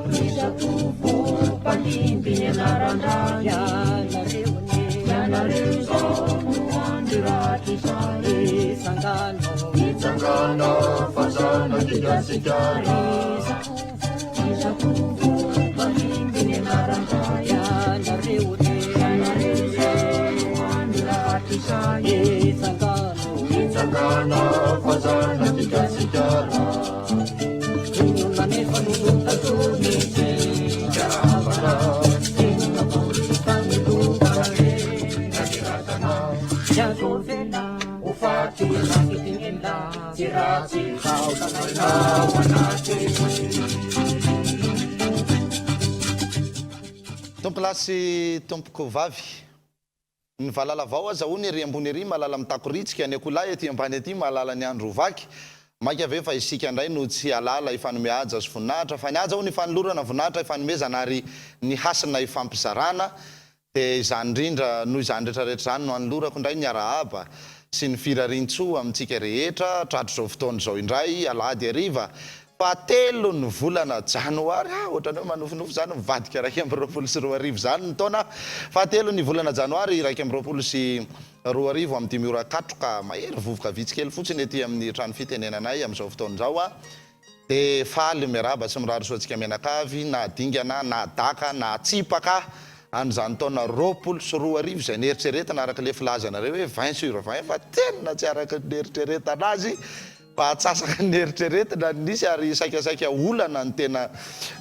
Rizatovo palimbiny anaran-drano ianareo zao no andiraty sary itsangana fazana tigasikara rizatovo palimbiny anaran-drano ianareo zao no andiraty sary itsangana fazana tigasikara Tompo lasy tompoko vavy ny valala vao aza ony ery ambony ery malala mitakoritsika ny akolay aty ambany aty malala ny andro vaky maika ave fa isika ndray no tsy alala ifanome aja sy voninahitra fa ny aja ony ifanolorana voninahitra ifanomezana ary ny hasina ifampizarana dia izany indrindra noho izany rehetrarehetra zany no anolorako indray ny arahaba sy ny firarintsoa amintsika rehetra tratro zao fotoana zao indray alady ariva fa 3 ny volana janoary ohatran'ny hoe manofinofo zany mivadika 2 sy 4 zany ny taona fa 3 ny volana janoary 2 sy 4 amin'ny 5 ora katroka mahery vovoka vitsikely fotsiny ety amin'ny trano fitenenanay amin'izao fotoana zao dia faly miaraba sy mirary soantsika menakavy na dingana na daka na tsipaka an'izany taona 2 sy 4 zay nieritreretana araka le filazanareo hoe 20/20 fa tena tsy araka nieritreretana azy fa atsasaka nieritreretina nisy ary saikasaika olana ny tena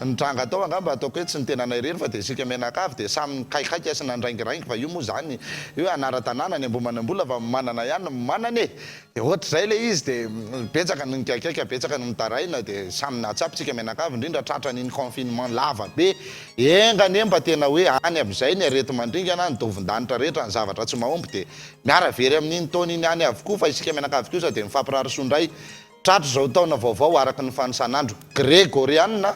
nitranga tao angamba ataoko hoe tsy ny tena nairery fa dia isika menakavy dia samy kaikaiky sy nandraingiraingy fa io moa zany io anara-tanàna ny ambomanambola fa manana ihany manana e dia ohatra zay le izy dia betsaka ny kaikaiky betsaka ny mitaraina dia samy natsapitsika menakavy indrindra tratra n'iny confinement lava be enganemba tena hoe any amin'izay ny arety mandringana ny dovin-danitra rehetra ny zavatra tsy mahomby dia miara very amin'iny taona iny any avokoa fa isika menakavy kosa dia mifampirarisoandray tratro zao taona vaovao araka ny fanisan'andro grégoriana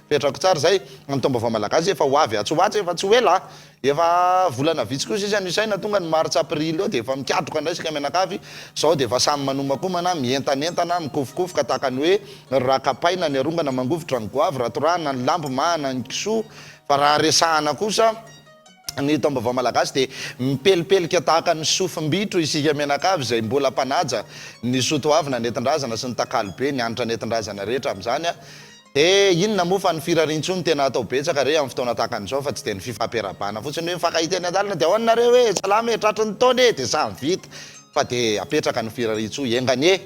petrako tsara zay amin'ny tombaovao malagasy efa ho avy atsoatsy efa tsy hoe la efa volana vitsy kosa izy anisaina tonga ny martsa aprily eo dia efa mikatroka indray sika menakavy sao dia efa samy manomakomana mientanentana mikofokofoka tahaka ny hoe rakapaina ny arongana mangovotra ny goavy ratorana ny lambo mahana ny kisoa fa raha resahana kosa ny tombaovao malagasy dia mipelipelika tahaka ny sofim-bitro isika menakavy zay mbola mpanaja ny sotoavina netindrazana sy ny takalobe ny anitra netindrazana rehetra amin'izany dia inona moa fa ny firarintsoa ny tena atao betsaka re amin'ny fotoana tahaka an'izao fa tsy dia ny fifampiarabana fotsiny hoe fakahiteny adalina dia ahoanareo hoe salama e tratry ny taona e dia samy vita fa dia apetraka ny firarintsoa enganye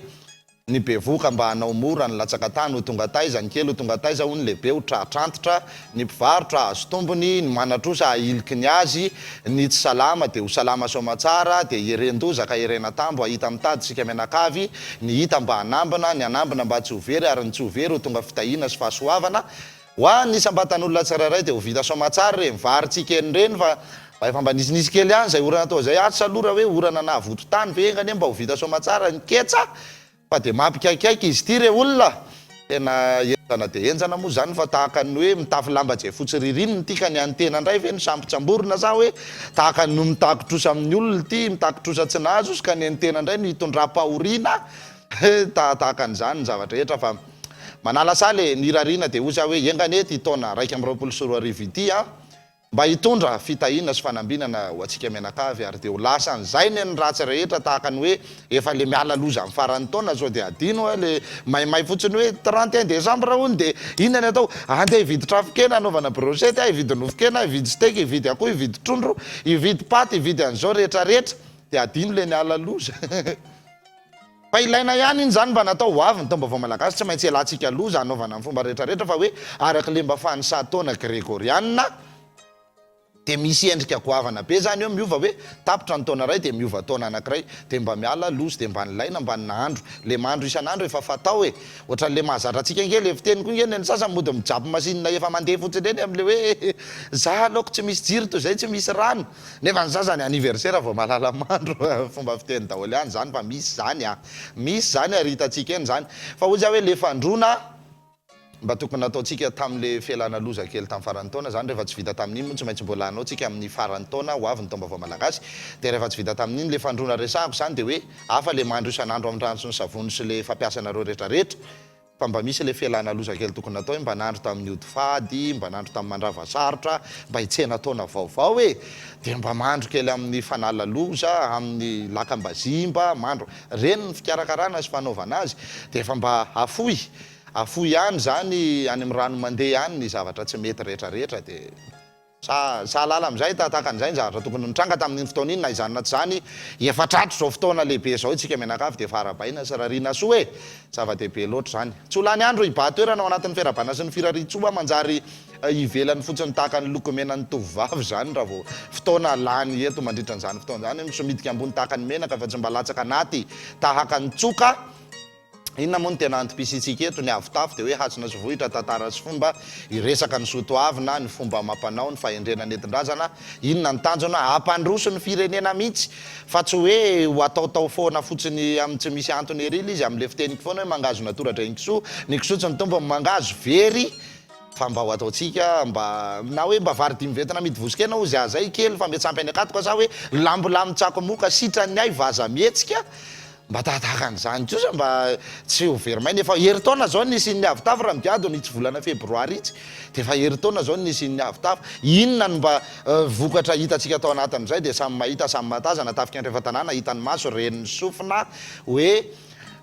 ny bevoka mba hanao mora ny latsaka tany ho tonga taiza ny kely ho tonga taiza ho ny lehibe ho tratrantitra ny mpivarotra azo tombony ny manatrosa ahiliky ny azy ny tsy salama dia ho salama somatsara dia iren-dozaka irena tambo ahita mitady sika menakavy ny hita mba hanambina ny anambina mba tsy ho very ary ny tsy ho very ho tonga fitahina sy fahasoavana ho any isam-batan'olona tsirairay dia ho vita somatsara re mivaritsika enyreny fa efa mba nisinisy kely ihany zay orana atao zay atsy salora hoe orana na voto tany ve engany mba ho vita somatsara ny ketsa fa dia mampikaikaiky izy ty re olona tena enjana dia enjana moa zany fa tahaka ny hoe mitafy lamba jay fotsy ririniny tika ny antena indray ve ny sampitsamborona za hoe tahaka no mitakotrosa amin'ny olona ty mitakotrosa tsy nazo sy ka ny antena indray ny hitondram-pahoriana tahaka an'izany ny zavatra rehetra fa manala saly ny rarina dia oza hoe enganety taona 2 sy 4 ity mba hitondra fitahina sy fanambinana ho atsika menakavy ary dia ho lasa an'izay ny ratsy rehetra tahaka ny hoe efa le miala loza amin'ny faran'ny taona zao dia adino le maimay fotsiny hoe 31 décembre hony dia inona ny atao andeha hividy trafikena anaovana brosety hividy nofokena hividy steak hividy akoho hividy trondro hividy paty hividy an'izao rehetrarehetra dia adino le niala loza fa ilaina ihany iny zany mba natao ho avy ny tombaovao malagasy tsy maintsy elantsika loza anaovana amin'ny fomba rehetrarehetra fa hoe araka le mba fanisahataona grégoriana dia misy endrika goavana be zany eo miova hoe tapitra ny taona ray dia miova taona anankiray dia mba miala lozy dia mba nilaina mba nandro le mandro isan'andro efa fatao e ohatran'le mahazatra antsika ngely eviteny koa ngeny ny sasany mody mijabo masinina efa mandeha fotsiny eny amin'le hoe za aloako tsy misy jiro to zay tsy misy rano nefa ny sasany anniversaire vao malala mandro fomba fiteny daholo ihany zany fa misy zany misy zany ary hitantsika eny zany fa ozy hoe le fandrona mba tokony ataontsika tamin'le fialana loza kely tamin'ny farany taona zany rehefa tsy vita tamin'iny tsy maintsy mbola anao tsika amin'ny farany taona ho avy ny taom-baovao malagasy dia rehefa tsy vita tamin'iny le fandroana resahako zany dia hoe afa le mandro isan'andro amin'ny rano sy ny savony sy le fampiasanareo rehetrarehetra fa mba misy le fialana loza kely tokony atao mba nandro tamin'ny ody fady mba nandro tamin'ny mandrava sarotra mba hitsena taona vaovao e dia mba mandro kely amin'ny fanala loza amin'ny lakambazimba mandro reny ny fikarakarana sy fanaovana azy dia efa mba afoy ihany zany any amin'ny rano mandeha ihany ny zavatra tsy mety rehetrarehetra dia sahalala amin'izay tahaka an'izay ny zavatra tokony nitranga tamin'iny fotoana iny na izany na tsy zany efatratro zao fotoana lehibe zao tsika menakavy dia farabaina sy rarina soa e zava-dehibe loatra zany tsy ho lany andro hiba-toerana ao anatin'ny fiarabana sy ny firaritsoa manjary ivelany fotsiny tahaka ny lokomenan'ny tovovavy zany raha vao fotoana lany eto mandritra n'izany fotoana zany misomidika ambony tahaka ny menaka fa tsy mba latsaka anaty tahaka ny tsoka inona moa ny tena antom-pisitsika eto ny avotafo dia hoe hasina sy vohitra tantara sy fomba iresaka ny sotoavina ny fomba mampanao ny fahendrena nentin-drazana inona ny tanjona hampandroso ny firenena mihitsy fa tsy hoe ho ataotao foana fotsiny amin'ny tsy misy antony ery izy amin'le fiteniko foana hoe mangazo natoratra ny kisoa ny kisoa tsy ny tombo mangazo very fa mba ho ataotsika mba na hoe mba vary dimy ventina midy vosikena ozy azay kely fa metsampy any akatoka sa hoe lambolamitsako moka sitrany ay vaza mihetsika mba tahataka an'izany kosa mba tsy ho verymaina efa heritaona zao nisy ny avotafo raha midiado ny tsy volana febroary itsy dia efa heritaona zao nisy ny avotafo inona ny mba vokatra hitantsika tao anatin'izay dia samy mahita samy matazana tafika andrefa tanàna hitany maso reniny sofina hoe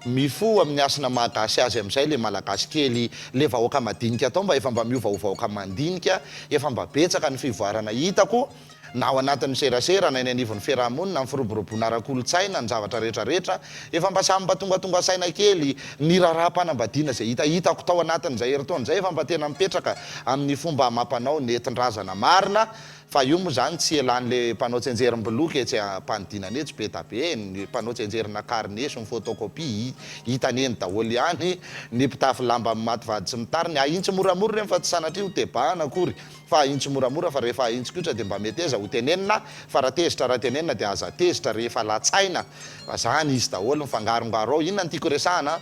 mifo amin'ny asina malagasy azy amin'izay le malagasy kely le vahoaka madinika atao mba efa mba miovahovahoaka mandinika efa mba betsaka ny fivoarana hitako na ao anatin'ny serasera na eny anivon'ny fiarahamonina amin'ny firoboroboana ara-kolotsaina ny zavatra rehetrarehetra efa mba samy mba tongatonga saina kely ny raharaha-panambadiana zay hitako tao anatin'izay heritaona zay efa mba tena mipetraka amin'ny fomba mampanao nentin-drazana marina fa io moa zany tsy elan'le mpanao tsenjerim-boloky tsy ampanidinany tsy be tabe ny mpanao tsenjerina carnet sy ny photocopie hitaneny daholo ihany ny mpitafy lamba amin'ny mativady sy mitariny ahintsy moramora reny fa tsy sanatria ho tebahana akory fa ahintsy moramora fa rehefa ahintsy kotra dia mba mety eza ho tenenina fa raha tezitra raha tenenina dia aza tezitra rehefa latsaina fa zany izy daholo mifangarongaro ao inona ny tiako resahana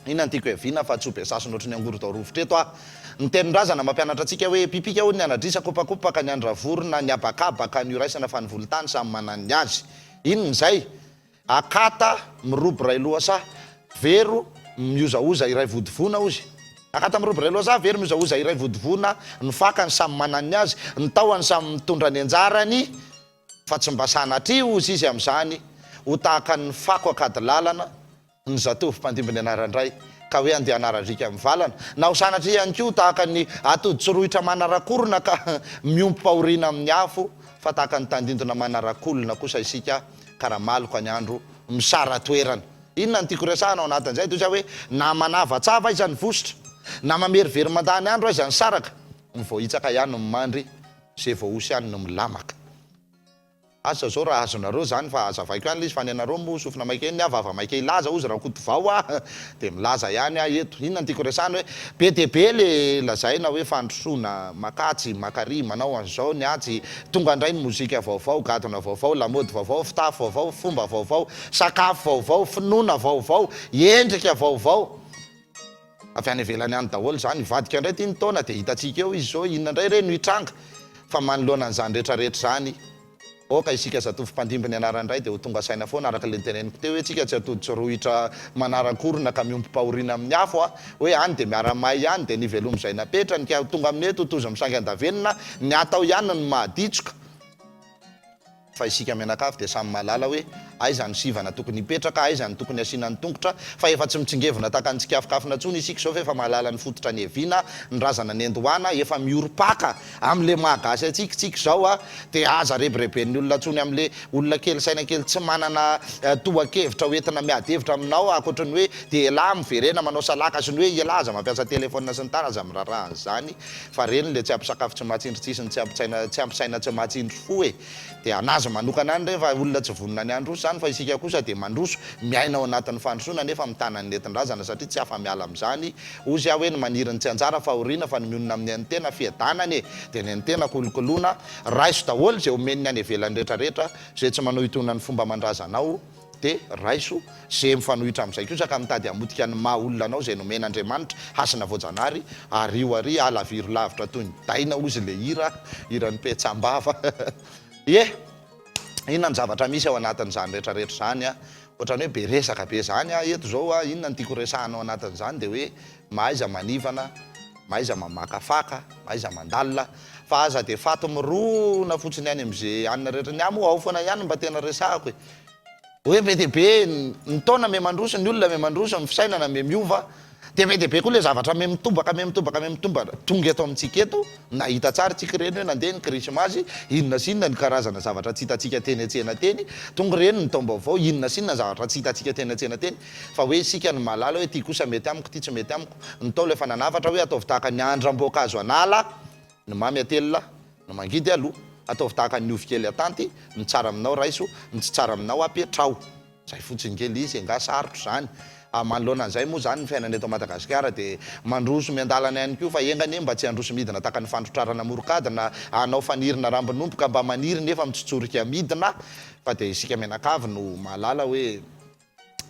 inona ny tiako eviana fa tsy ho be sasiny ohatry ny angoro tao rovitra eto ny tenin-drazana mampianatra antsika hoe pipika ho ny anadrisa kopakopaka ny andravorona ny abakabaka ny iraisana fa ny volotany samy manany azy inony zay akata mirobo ray loasa vero miozaoza iray vodivona ozy akata mirobo ray loasa vero miozaoza iray vodivona ny fakany samy manany azy ny tahony samy mitondra ny anjarany fa tsy mba sanatria ozy izy amin'izany ho tahaka ny fako akady lalana ny zatovy mpandimbiny anarandray ka hoe andeha anarandrika amin'ny valana na ho sanatria ihany koa tahaka ny atody tsorohitra manarakorona ka miompo pahoriana amin'ny afo fa tahaka ny tandindona manarakolona kosa isika karamaloko ny andro misara toerana inona ny tiako resahana ao anatin'izay toy zay hoe na manavatsava izy any vosotra na mamerivery mandany andro azy any saraka ny voahitsaka ihany no mandry zay voaosy ihany no milamaka asa zao raha azonareo zany fa azavaiko ihany le izy fa ny anareo moa sofina maika eny avava maika ilaza ozy raha kotovao dia milaza ihany eto inona ny tiako resahana hoe be dia be le lazaina hoe fandrosoana makatsy makary manao an'izao ny atsy tonga indray ny mozika vaovao gadona vaovao lamody vaovao fitafo vaovao fomba vaovao sakafo vaovao finoana vaovao endrika vaovao avy any ivelany any daholo zany ivadika indray ty ny taona dia hitantsika eo izy zao inona indray reny hitranga fa manoloana an'izany rehetrarehetra zany oka isika zatovy mpandimbiny anarandray dia ho tonga saina foana araka le niteneniko teo hoe tsika tsy atody tsorohitra manarakorona ka miompo pahoriana amin'ny afo hoe any dia miara-may ihany dia nivelomizay napetrany ka tonga amin'ny eto tozo misangy andavenina ny atao ihany ny mahaditsoka fa isika menakafy dia samy mahalala hoe aiza ny sivana tokony hipetraka aiza ny tokony asiana ny tongotra fa efa tsy mitsingevina tahaka ny tsikafokafona ntsony isika zao fa efa mahalala ny fototra ny eviana ny razana ny endohana efa mioropaka amin'le mahagasy atsikitsika zao dia aza rebireben'ny olona ntsony amin'le olona kely saina kely tsy manana tohan-kevitra hoentina miady hevitra aminao akoatrany hoe dia elahy miverena manao salaka sy ny hoe elaza mampiasa telefona sy ny tana aza mirarahany zany fa reny le tsy ampisakafo tsy mahatsindritsisy tsy ampisaina tsy mahatsindry fo e dia anazy manokana any rehefa olona tsy vonona ny androso zany fa isika kosa dia mandroso miaina ao anatin'ny fandrosoana nefa mitanany nentin-drazana satria tsy afa miala amin'izany ozy aho hoe ny maniriny tsy anjara fa oriana fa ny mionona amin'ny anitena fiadanany e dia ny anitena kolokoloana raiso daholo zay omeniny any ivelany rehetrarehetra zay tsy manao hitonany fomba mandrazanao de raiso zay mifanohitra amin'izay kosa ka mitady hamotika ny maha olona anao zay nomen'Andriamanitra hasina voajanahary ario ary alaviro lavitra toy ny daina ozy le iran'ny petsam-bava inona ny zavatra misy ao anatin'izany rehetrarehetra zany a ohatrany hoe be resaka be zany a eto zao a inona ny tiako resahanao anatin'izany de hoe mahaiza manivana mahaiza mamakafaka mahaiza mandalina fa aza de fato mirona fotsiny any am'izay anina rehetra ny amo ao foana ihany mba tena resahako hoe be de be ny taona me mandroso ny olona me mandroso mifisainana me miova de be de be koa le zavatra me mitobaka tonga eto amintsika eto nahita tsara tsika reny hoe nandeha ny krismasy inona sy inona ny karazana zavatra tsy hitatsika teny atsena teny tonga reny ny taombaovao inona sy inona zavatra tsy hitatsika teny atsena teny fa hoe isika ny malala hoe ty kosa mety amiko ty tsy mety amiko ny tao le fa nanavatra hoe ataovy tahaka ny andram-boankazo anala ny mamy atelona ny mangidy aloha ataovy tahaka ny ovy kely atanty ny tsara aminao raiso ny tsy tsara aminao apetrao zay fotsiny kely izy nga sarotro zany manoloana an'izay moa zany ny fiainana eto Madagasikara de mandroso miandalana ihany koa fa engany mba tsy androso midina taka ny fandrotrarana morokadina anao fanirina rambinomboka mba maniry nefa mitsotsorika midina fa de isika menakavy no mahalala hoe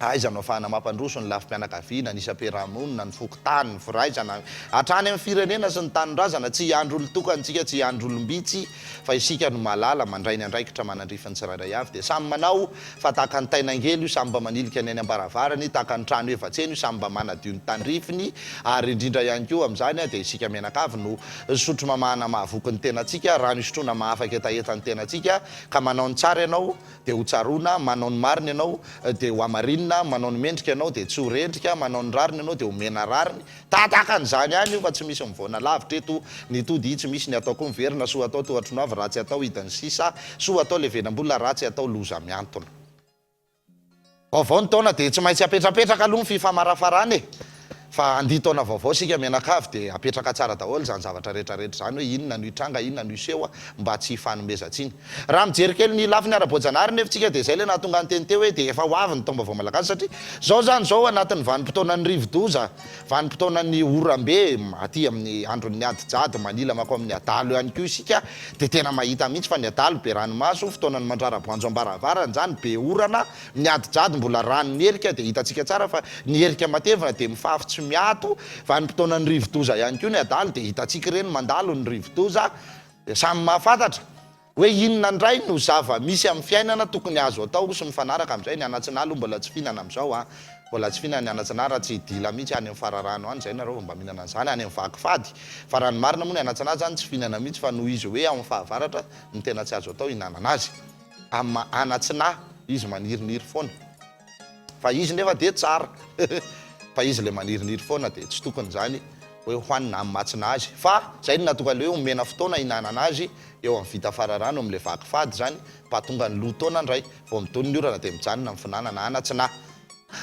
aizanao fahana mampandroso ny lafim-pianakaviana ny isam-piarahamonina ny fokotany ny firaizana hatrany amin'ny firenena sy ny tanindrazana tsy andro olo-tokantsika tsy andro olombitsy fa isika no malala mandray ny andraikitra manandrifany tsirairay avy de samy manao fa tahaka ny tainangely io samy mba manilika ny any ambaravarany tahaka ny trano efatseny io samy mba manadio ny tandrifiny ary indrindra ihany koa amin'izany de isika menakavy no sotro mamahana mahavoky ny tenatsika rano isotrona mahafaky etaetan'ny tenatsika ka manao ny tsara ianao de ho tsarona manao ny marina ianao de ho amarinina manao ny mendrika ianao de tsy ho rendrika manao ny rariny ianao de ho mena rariny tataka an'izany ihany io fa tsy misy mivoana lavitra eto ny tody tsy misy ny ataoko miverina soa atao tohatry no avy ratsy atao hidiny sisa soa atao le venam-bola ratsy atao loza miantona vaovao ny taona de tsy maintsy apetrapetraka aloha ny fifamarafarany fa andi taona vaovao sika menakavy de apetraka tsara daholo zany zavatra rehetrarehetra zany hoe inona no itranga inona no iseho mba tsy hifanomezantsiny raha mijery kely ny lafiny ara-boajanahary nefitsika de zay le nahatonga ny teny teo hoe de efa ho avy ny taom-baovao malagasy satria zao zany zao anatin'ny vanim-potoanan'ny rivodoza vanim-potoanan'ny orambe aty amin'ny andron'ny adijady manila mako amin'ny adalo ihany koa isika de tena mahita mihitsy fa ny adalo be ranomaso fotoanany mandraraboanjo ambaravarany zany be orana ny adijady mbola ranony herika de hitatsika tsara fa ny herika matevina de mifafy miato vanim-potoanany rivodoza ihany koa ny adalo de hitatsika reny mandalo ny rivodoza de samy mahafantatra hoe inona ndray no zava misy amin'ny fiainana tokony azo atao sy mifanaraka amin'izay ny anatsinaly mbola tsy fihinana amin'izao mbola tsy fihinana ny anatsinahy tsy dila mihitsy any amin'ny fararano any zay nareo mba mihinana an'izany any amin'ny vakifady fa raha ny marina moa ny anatsinahy zany tsy fihinana mihitsy fa noho izy hoe amin'ny fahavaratra ny tena tsy azo atao hinanana azy amin'ny anatsinahy izy maniriniry foana fa izy nefa de tsara fa izy le maniriniry foana de tsy tokony zany hoe hoanina amin'ny matsina azy fa zay no natoka le hoe omena fotoana hinanana azy eo amin'ny vita fararano amin'le vakifady zany mba tonga ny lotaona ndray vao mitony ny orana de mijanona amin'ny finanana anatsinahy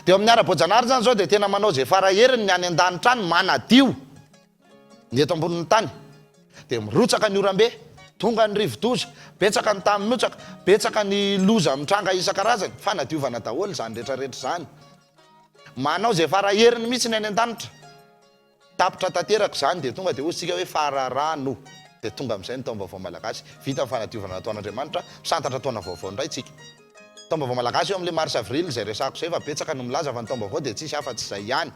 de eo amin'ny ara-boajanahary zany zao de tena manao zay faraherin'ny ny any an-danitra any manadio ny eto ambonin'ny tany de mirotsaka ny orambe tonga ny rivodoza betsaka ny tamimotsaka betsaka ny loza mitranga isan-karazany fa nadiovana daholo zany rehetrarehetra zany manao zay faraherin'ny mihitsy ny any an-danitra tapitra tanteraka zany de tonga de ozy tsika hoe fararano de tonga amin'izay ny taom-baovao malagasy vita ny fanadiovana nataon'Andriamanitra santatra taona vaovao indray tsika taom-baovao malagasy eo amin'le mars avril zay resako zay fa betsaka no milaza fa ny taom-baovao de tsisy afa-tsy zay ihany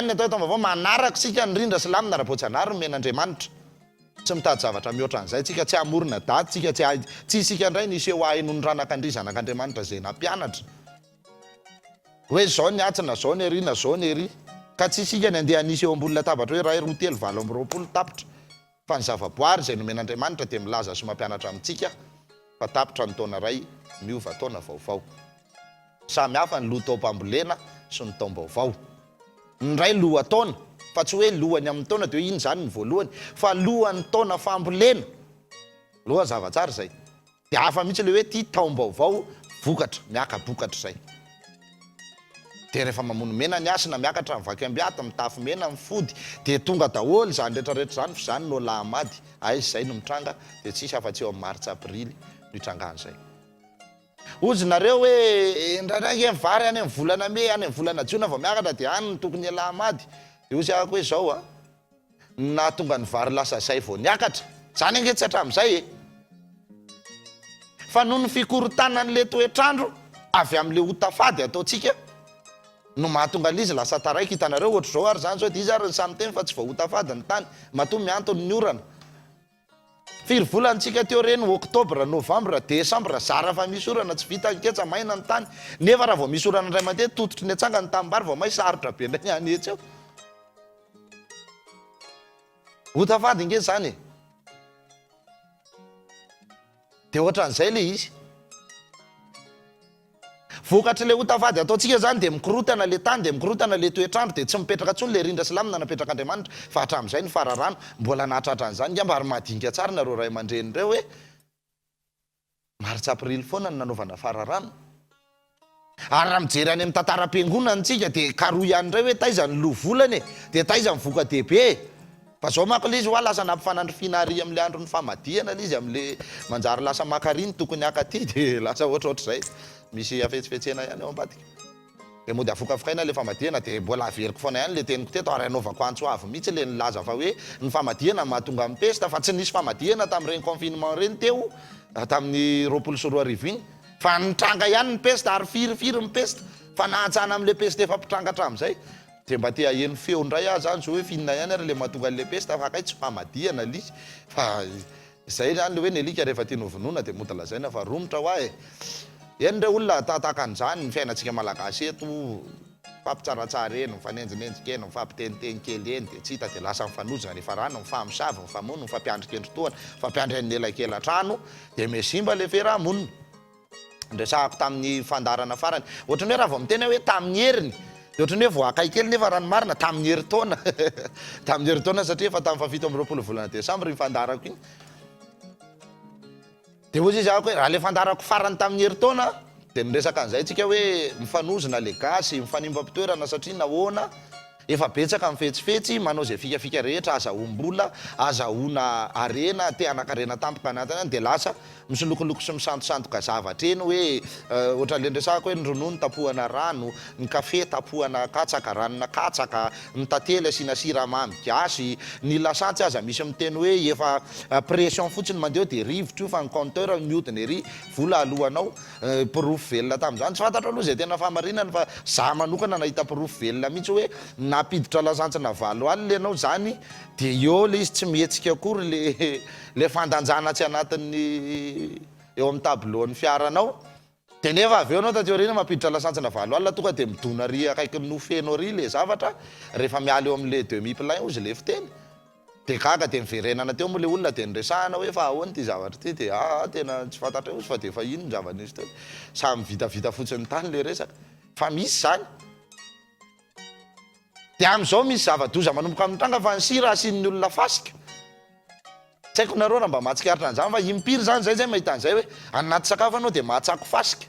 ny atao taom-baovao manaraka sika ny rindra slamina ara-boajanahary no men'Andriamanitra tsy mitady zavatra mihoatra an'izay tsika tsy amorona daty tsika tsy isika indray nisy eo aino ny ranakandrizanak'Andriamanitra zay nampianatra hoe zao ny atsina zao ny ery na zao ny ery ka tsy isika ny andeha nisy eo ambony latabatra hoe ray roa telo valo amby roapolo tapitra fa ny zavaboary zay nomen'Andriamanitra de milaza sy mampianatra amintsika fa tapitra ny taona ray miova taona vaovao samy hafa ny loha-taom-pambolena sy ny taom-baovao ny ray loha taona fa tsy hoe lohany amin'ny taona de hoe iny zany ny voalohany fa lohan'ny taona fambolena loha zavatsara zay de hafa mihitsy le hoe ty taom-baovao vokatra miaka-bokatra zay de rehefa mamono mena ny asina miakatra mivaky ambiata mitafy mena mifody de tonga daholo zany rehetrarehetra zany fa zany no lahamady aizy zay no mitranga de tsisy afa-tsy eo amin'ny martsa aprily no itrangan'izay ozinareo hoe ndraidraiky mivary any amin'ny volana me any amin'ny volana jiona vao miakatra de any ny tokony lahamady de ozy ahako hoe zao na tonga ny vary lasa zay vao niakatra zany ange tsy hatramin'izay fa noho ny fikorotanan'le toetrandro avy am'le hotafady ataotsika no mahatonga lizy lasa taraiky hitanareo ohatr' zao ary zany zao de izy ary ny samy teny fa tsy voahotafady ny tany mato miantony ny orana firy volantsika teo reny oktobra novambra desambra zara fa misy orana tsy vita ketsa maina ny tany nefa raha vao misy orana ndray mandeha tototry ny atsanga ny tambary vao may sarotra be ndray ny anetsy eo hotafady nge zany de ohatran'izay le izy vokatry le hotafady ataotsika zany de mikorotana le tany de mikorotana le toetrandro de tsy mipetraka tsony le rindra silamina napetrakaandriamanitra fa hatram'izay ny fararano mbola nahatratran'izany ngamba ary madinika tsara nareo ray aman-dreny reo hoe maritsaprily foana ny nanaovana fararano ary raha mijery any amin'ny tantaram-piangonana tsika de karoa ihany ray hoe taiza ny lovolany de taiza ny voka dehibe fa zao manko le izy hoa lasa nampifanandrofina ary am'le andro ny famadiana le izy am'le manjary lasa makariny tokony akaty de lasa ohatrohatr'izay misy afetsifetsena ihany eo ambadika de mody afokafokaina le famadiana de mbola averiko foana ihany le teniko teto ary anaovako antsoavo mihitsy le nilaza fa hoe ny famadiana mahatonga mipesta fa tsy nisy famadiana tamin'ireny confinement reny teo tamin'ny 24 iny fa nitranga ihany ny pesta ary firifiry mipesta fa nahatsana am'le pesta efa mpitranga hatram'izay de mba te aheno feo ndray azy zany zao hoe finina ihany ary le mahatonga le pesta fa kay tsy famadiana lizy fa zay zany le hoe ny alika rehefa tia novonoina de mody lazaina fa romotra hoa e eny ndray olona tataka an'izany ny fiainantsika malagasy eto fampitsaratsara eny mifanenjinenjika eny mifampiteniteny kely eny de tsy hita de lasa mifanojina ny farano mifamosavy mifamono mifampiandrikendrotoana mifampiandry ny elankelatrano de mesimba le fiarahamonina ndresahako tamin'ny fandarana farany ohatrany hoe raha vao mitena hoe tamin'ny heriny de ohatrany hoe voakay kely nefa rano marina tamin'ny heri-taona tamin'ny heri-taona satria efa tamin'ny fafito amby 20 volana desambra iny fandarako iny de ozy izy ako hoe raha le fandarako farany tamin'ny heri-taona de niresaka an'izay tsika hoe mifanozina le gasy mifanimbam-pitoerana satria nahoana efa betsaka mifetsifetsy manao zay fikafika rehetra azahoam-bola azahoana arena te anakarena tampoka anatiny any de lasa misolokoloko sy misantosantoka zavatra eny hoe ohatrale ndresako hoe ny ronono tapohana rano ny kafe tapohana katsaka ranona katsaka ny tantely asiana siramamy gasy ny lasantsy aza misy miteny hoe efa pression fotsiny mandeha de rivotra io fa ny compteur miodina ery vola alohanao pirofo velona tamin'izany tsy fantatra aloha zay tena famarinana fa za manokana nahita pirofo velona mihitsy hoe napiditra lasantsina valo aly lenao zany de eo le izy tsy mihetsika akory le fandanjana tsy anatin'ny eo amin'ny tableau-ny fiaranao de nefa avy eo anao tateorina mampiditra lasantsina valo alina tonga de midona ry akaiky nofeno ry le zavatra rehefa mialy eo am'le demi-plein ozy le fiteny de gaga de miverenana teo moa le olona de niresahana hoe fa ahoany ty zavatra ty de tena tsy fantatra ozy fa de fa ino ny zavanisy teo samy vitavita fotsiny tany le resaka fa misy zany de am'izao misy zava-doza manomboka amin'ny tranga fa ny sira asian'ny olona fasika tsy haiko nareo raha mba mahatsikaritra an'izany fa impiry zany zay zay mahita an'izay hoe anaty sakafo anao de mahatsako fasika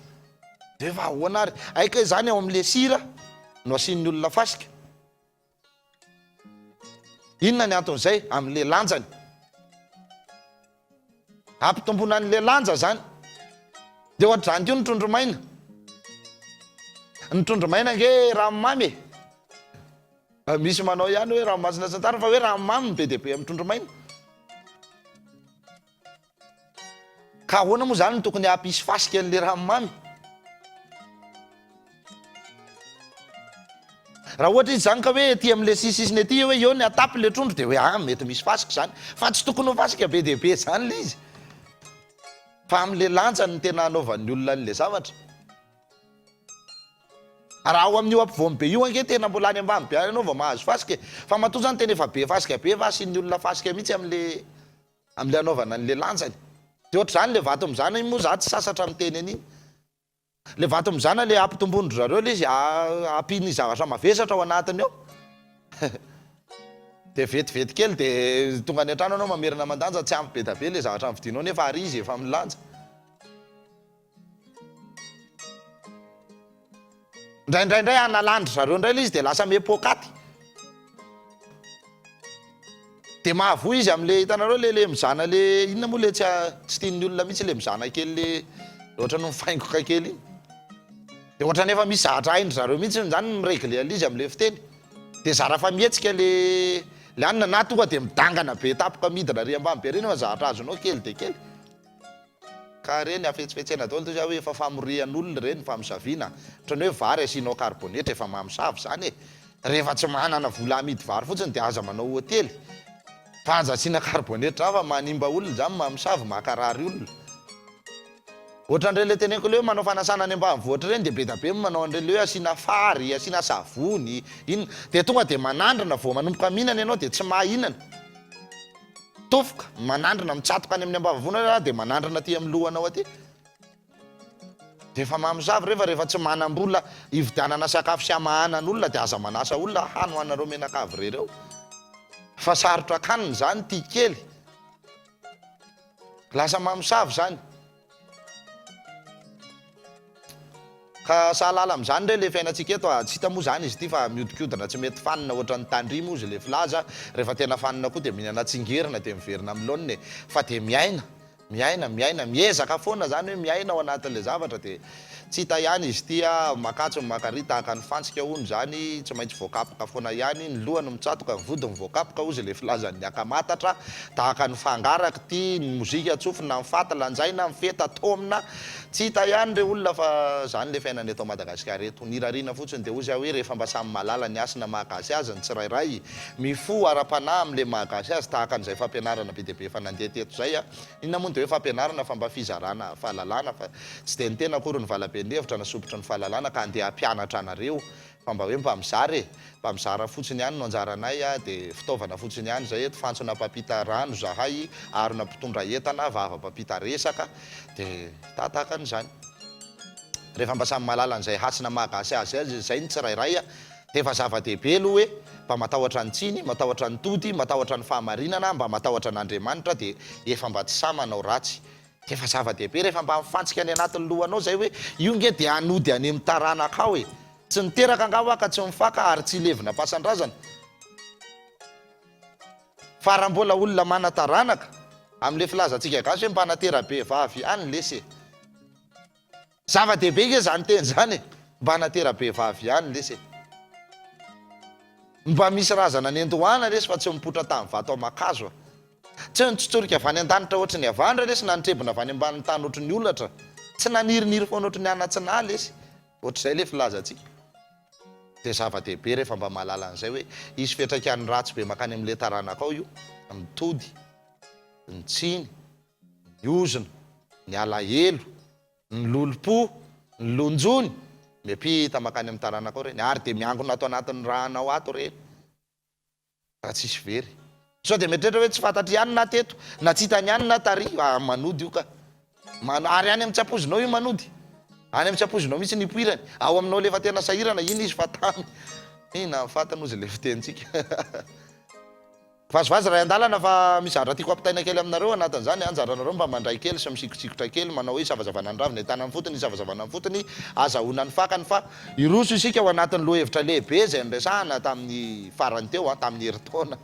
de fa ahoana ary aika zany ao am'le sira no asian'ny olona fasika inona ny anton'izay am'le lanjany ampitombona an'le lanja zany de ohatra zany teo ny trondromaina ny trondromaina nge ranomamy misy manao ihany hoe ranomasina santara fa hoe ranomamy be de be amin'ny trondromaina ka ahoana moa zany ny tokony ampisy fasika an'le ranomamy raha ohatra izy zany ka hoe ty am'le sisisiny aty hoe eo ny atapy le trondro de hoe mety misy fasika zany fa tsy tokony ho fasika be de be zany le izy fa am'le lanjany ny tena anaovan'ny olona n'le zavatra raha ao amin'io ampivoany be io ange tena mbola any ambany be any anao vao mahazo fasika fa matoa zany tena efa be fasika be fa asian'ny olona fasika mihitsy am'le anaovana an'le lanjany de ohatra zany le vato am'zany moa za tsy sasatra miteny an'iny le vato am'zana le ampitombondro zareo le izy ampiny zavatra mavesatra ao anatiny ao de vetivety kely de tonga any an-trano anao mamerina mandanja tsy ampy be da be le zavatra mividinao nefa ary izy efa milanja ndraindraindray analandry zareo ndray le izy de lasa mepokaty de mahavoa izy am'le hitanareo le mizana le inona moa le tsy tian'ny olona mihitsy le mizana kely le ohatra no mifaingoka kely iny de ohatra nefa misy zavatra haindry zareo mihitsy zany miregle alizy am'le fiteny de zara fa mihetsika le anina na tonga de midangana be tapoka midina ry ambany be reny fa zavatra azonao kely de kely ka reny afetsifetsena daholo toy hoe efa famorian'olona reny famisaviana ohatrany hoe vary asianao carbonetra efa mamisavy zany e rehefa tsy manana vola amidy vary fotsiny dia aza manao hotely panja asiana carbonetra fa manimba olona zany mamisavy makarary olona ohatrandreo le teneniko le hoe manao fanasana any ambanivohitra reny dia be da be manao andreo le hoe asiana fary asiana savony iny dia tonga dia manandrana vao manomboka mihinana ianao dia tsy mahinana tofoka manandrana mitsatoka any amin'ny ambanivohitra dia manandrana aty amin'ny lohanao aty dia efa mamisavy rehefa tsy manam-bola hividianana sakafo sy amahanan'olona dia aza manasa olona hano anareo menakavy rereo fa sarotra akaniny zany tia kely lasa mamisavy zany ka sahalala am'izany re le fiainantsika eto tsy hita moa zany izy ity fa miodikodina tsy mety fanina ohatrany tandrimo izy le filaza rehefa tena fanina koa dia mihinana tsingerina dia miverina am'laoniny fa dia miaina miezaka foana zany hoe miaina ao anatin'le zavatra dia tsy hita ihany izy tia makatso makary tahaka ny fantsika hony zany tsy maintsy voakapoka foana ihany ny lohany mitsatoka ny vodiny voakapoka ozy le filazan'ny akamatatra tahaka ny fangaraka ty ny mozika tsofina mifatala anjaina mifeta tomina tsy hita ihany re olona fa zany le fiainana eto Madagasikara eto nirarina fotsiny dia ozy hoe rehefa mba samy malala ny asina mahakasy azy ny tsirairay mifo ara-panahy am'le mahakasy azy tahaka an'izay fampianarana be dia be fa nandeha teto zay inona moa dia hoe fampianarana fa mba fizarana fahalalana fa tsy dia ny tena akory ny valaben'hevitra nasopotry ny fahalalana ka andeha hampianatra anareo fa mba hoe mpamizara fotsiny ihany no anjaranay dia fitaovana fotsiny ihany zay eto fantsona papita rano zahay arona mpitondra entana vava papita resaka dia tahaka an'izany rehefa mba samy malala an'izay hasina mahakasy azy zay ny tsirairay dia efa zava-dehibe aloha hoe mba matahotra ny tsiny matahotra ny tody matahotra ny fahamarinana mba matahotra n'Andriamanitra dia efa mba tsy samanao ratsy dia efa zava-dehibe rehefa mba mifantsika any anatin'ny lohanao zay hoe io nge dia anody any amin'ny taranaka ao e tsy niteraka angao ka tsy mifaka ary tsy levina pasan-drazana fa raha mbola olona mana-taranaka amin'le filazantsika gasy hoe mba natera-be vavy any lesy zava-dehibe nge zany teny zany e mba natera-be vavy any lesy mba misy razana ny andohana resy fa tsy mipotra tamin'ny vato amakazo tsy nitsotsorika avy any an-danitra ohatry ny avandra resy na nitrebona avy any ambanin'ny tany ohatry ny olatra tsy naniriniry foana ohatry ny anatsina lesy ohatr'izay le filazantsika dia zava-dehibe rehefa mba mahalala an'izay hoe isy fiatraikany ratsy be makany amin'le taranaka ao io ny tody ny tsiny ny ozona ny alahelo ny lolo-po ny lonjony miampita makany amin'ny taranaka ao reny ary dia miangona ato anatin'ny rahanao ato reny raha tsisy very sao dia mieritreritra hoe tsy fantatry ihany na teto na tsy hitany ihany na tary manody io ka ary any amin'ny tsy ampozinao io manody any amin'ny tsy ampozinao mihitsy nipoirany ao aminao lefa tena sahirana iny izy fa tamy ina fantano izy le fitentsika vazivazy raha andalana fa mizatra tiako ampitaina kely aminareo anatin'izany anjaranareo mba mandray kely sy misikotsikotra kely manao hoe savazavana ny ravina tanany fotony savazavana ny fotony azahoana ny fakany fa iroso isika ao anatin'ny lohevitra lehibe zay nresahana tamin'ny farany teo tamin'ny herintaona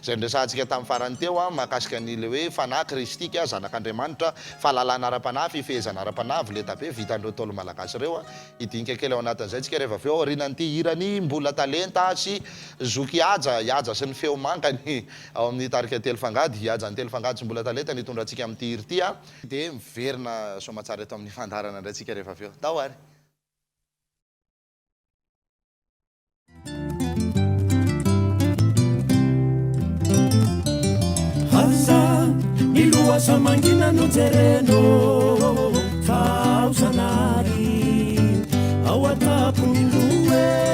zay nresahantsika tamin'ny farany teo mahakasika an'ile hoe fanahy kristika zanak'Andriamanitra fahalalana ara-panahy fifehezana ara-panahy avoleta be vitan'ireo taolo malagasy ireo hidinika kely ao anatin'izay tsika rehefa avy eo aorinan'ity hirany mbola talenta sy zoky ihaja sy ny feo mangany ao amin'ny tarika telo fangady hiajan'ny telo fangady sy mbola talenta nitondrantsika amin'ity hiry ity dia miverina somatsara eto amin'ny fandarana indray tsika rehefa avy eo tao ary haza ny loasa mangina no jereno faosanary ao atapony loe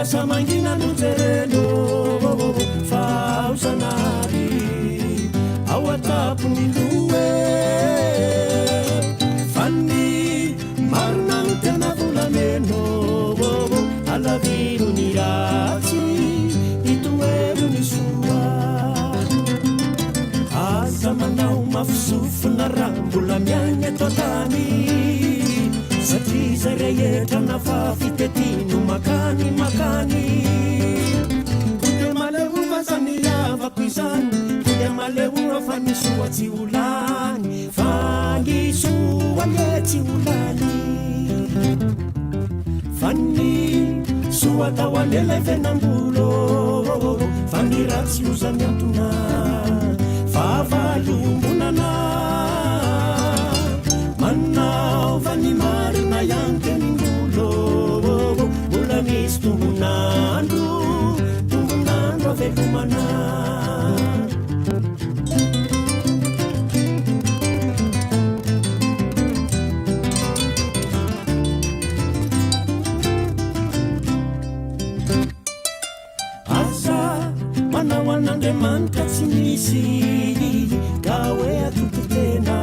samangina no jereno faosanary ao atapony loe fanny marina no tena volameno alaviro ny ratsy itoero ny soa aza manao mafisofina raha mbola miaigny eto tany satria zay rehetra nafa fitetino makany kode maleo fa niavako izany kode maleo fa nisoatsy olany fa nisoa anetsy olany fa ny soa atao alela venam-bolo fa ny ratsy oza miantona fahavalombonana manaova ny marina ihany teningolo mbola misy tombonandro avelomana manao an'Andriamanitra tsy misy ka hoe atoky tena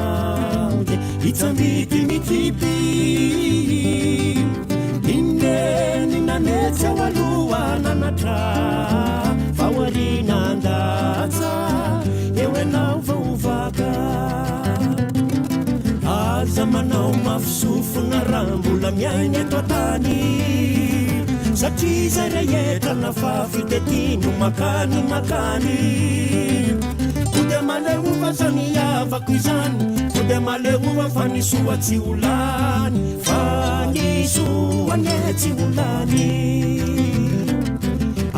de hitsambity mitipy inneny nanetsy ao aloha nanatra fahoarinan-datsa eo enao vaovaka aza manao mafisofona raha mbola miainy eto an-tany satria zay rehetrana fa fitetino makany ko de maleova zany avako izany ko de maleova fa nisoa tsy olany fa nisoane tsy olany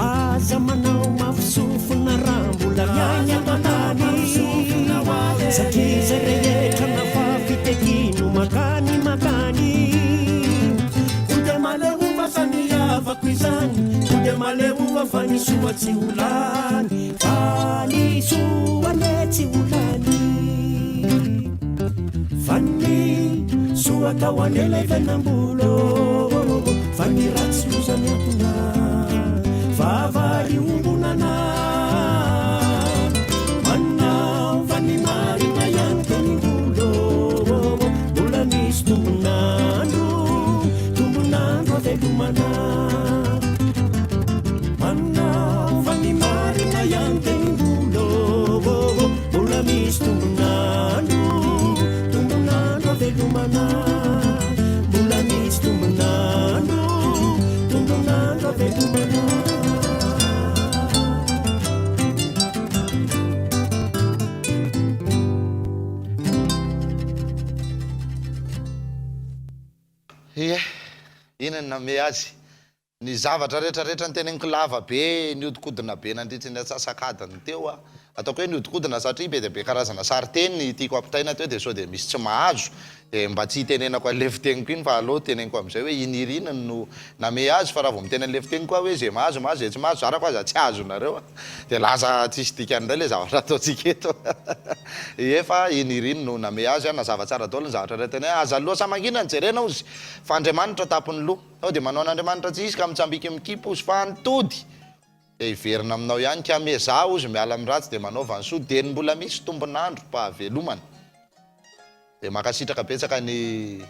aza manao mafisofona raha mbola miainy ato-tany satria zay rehetrana fa fitetino makany avako izany ko de maleova fa nisoa tsy olany fa nisoane tsy olany fa ny soa atao anela venam-bolo fa ny ratsy oza miantona fa variombonana manaova ny marina ihany teningolo mbola misy tombonandro avelomana manaova ny marina ihany teningolo mbola misy tombonandro avelomana mbola misy tombonandro avelomana inany name azy ny zavatra rehetrarehetra ny teneniko lava be niodikodina be nandritsy ny atsasakadiny teo a ataoko hoe niodikodina satria be de be karazana sariteny tiako ampitaina teo de sao de misy tsy mahazo de mba tsy hitenenako an'le fiteniko iny fa aloha teneniko am'izay hoe inirinany no name azy fa raha vao mitena an'le fiteniko hoe zay mahazo zay tsy mahazo zarako aza tsy azonareo a de lasa tsisy dikandray le zavatra ataotsika eto efa iniriny no name azy a nazava tsara daolo ny zavatra reteny aza aloha samanginany jerenao izy fa Andriamanitra tapony loha ao de manao an'Andriamanitra tsy izy ka mitsambika mikipo izy fa antody de iverina aminao ihany ka mezaho izy miala am'ratsy de manaova ny soa de ny mbola misy tombonandro pahavelomana de makasitraka betsaka ny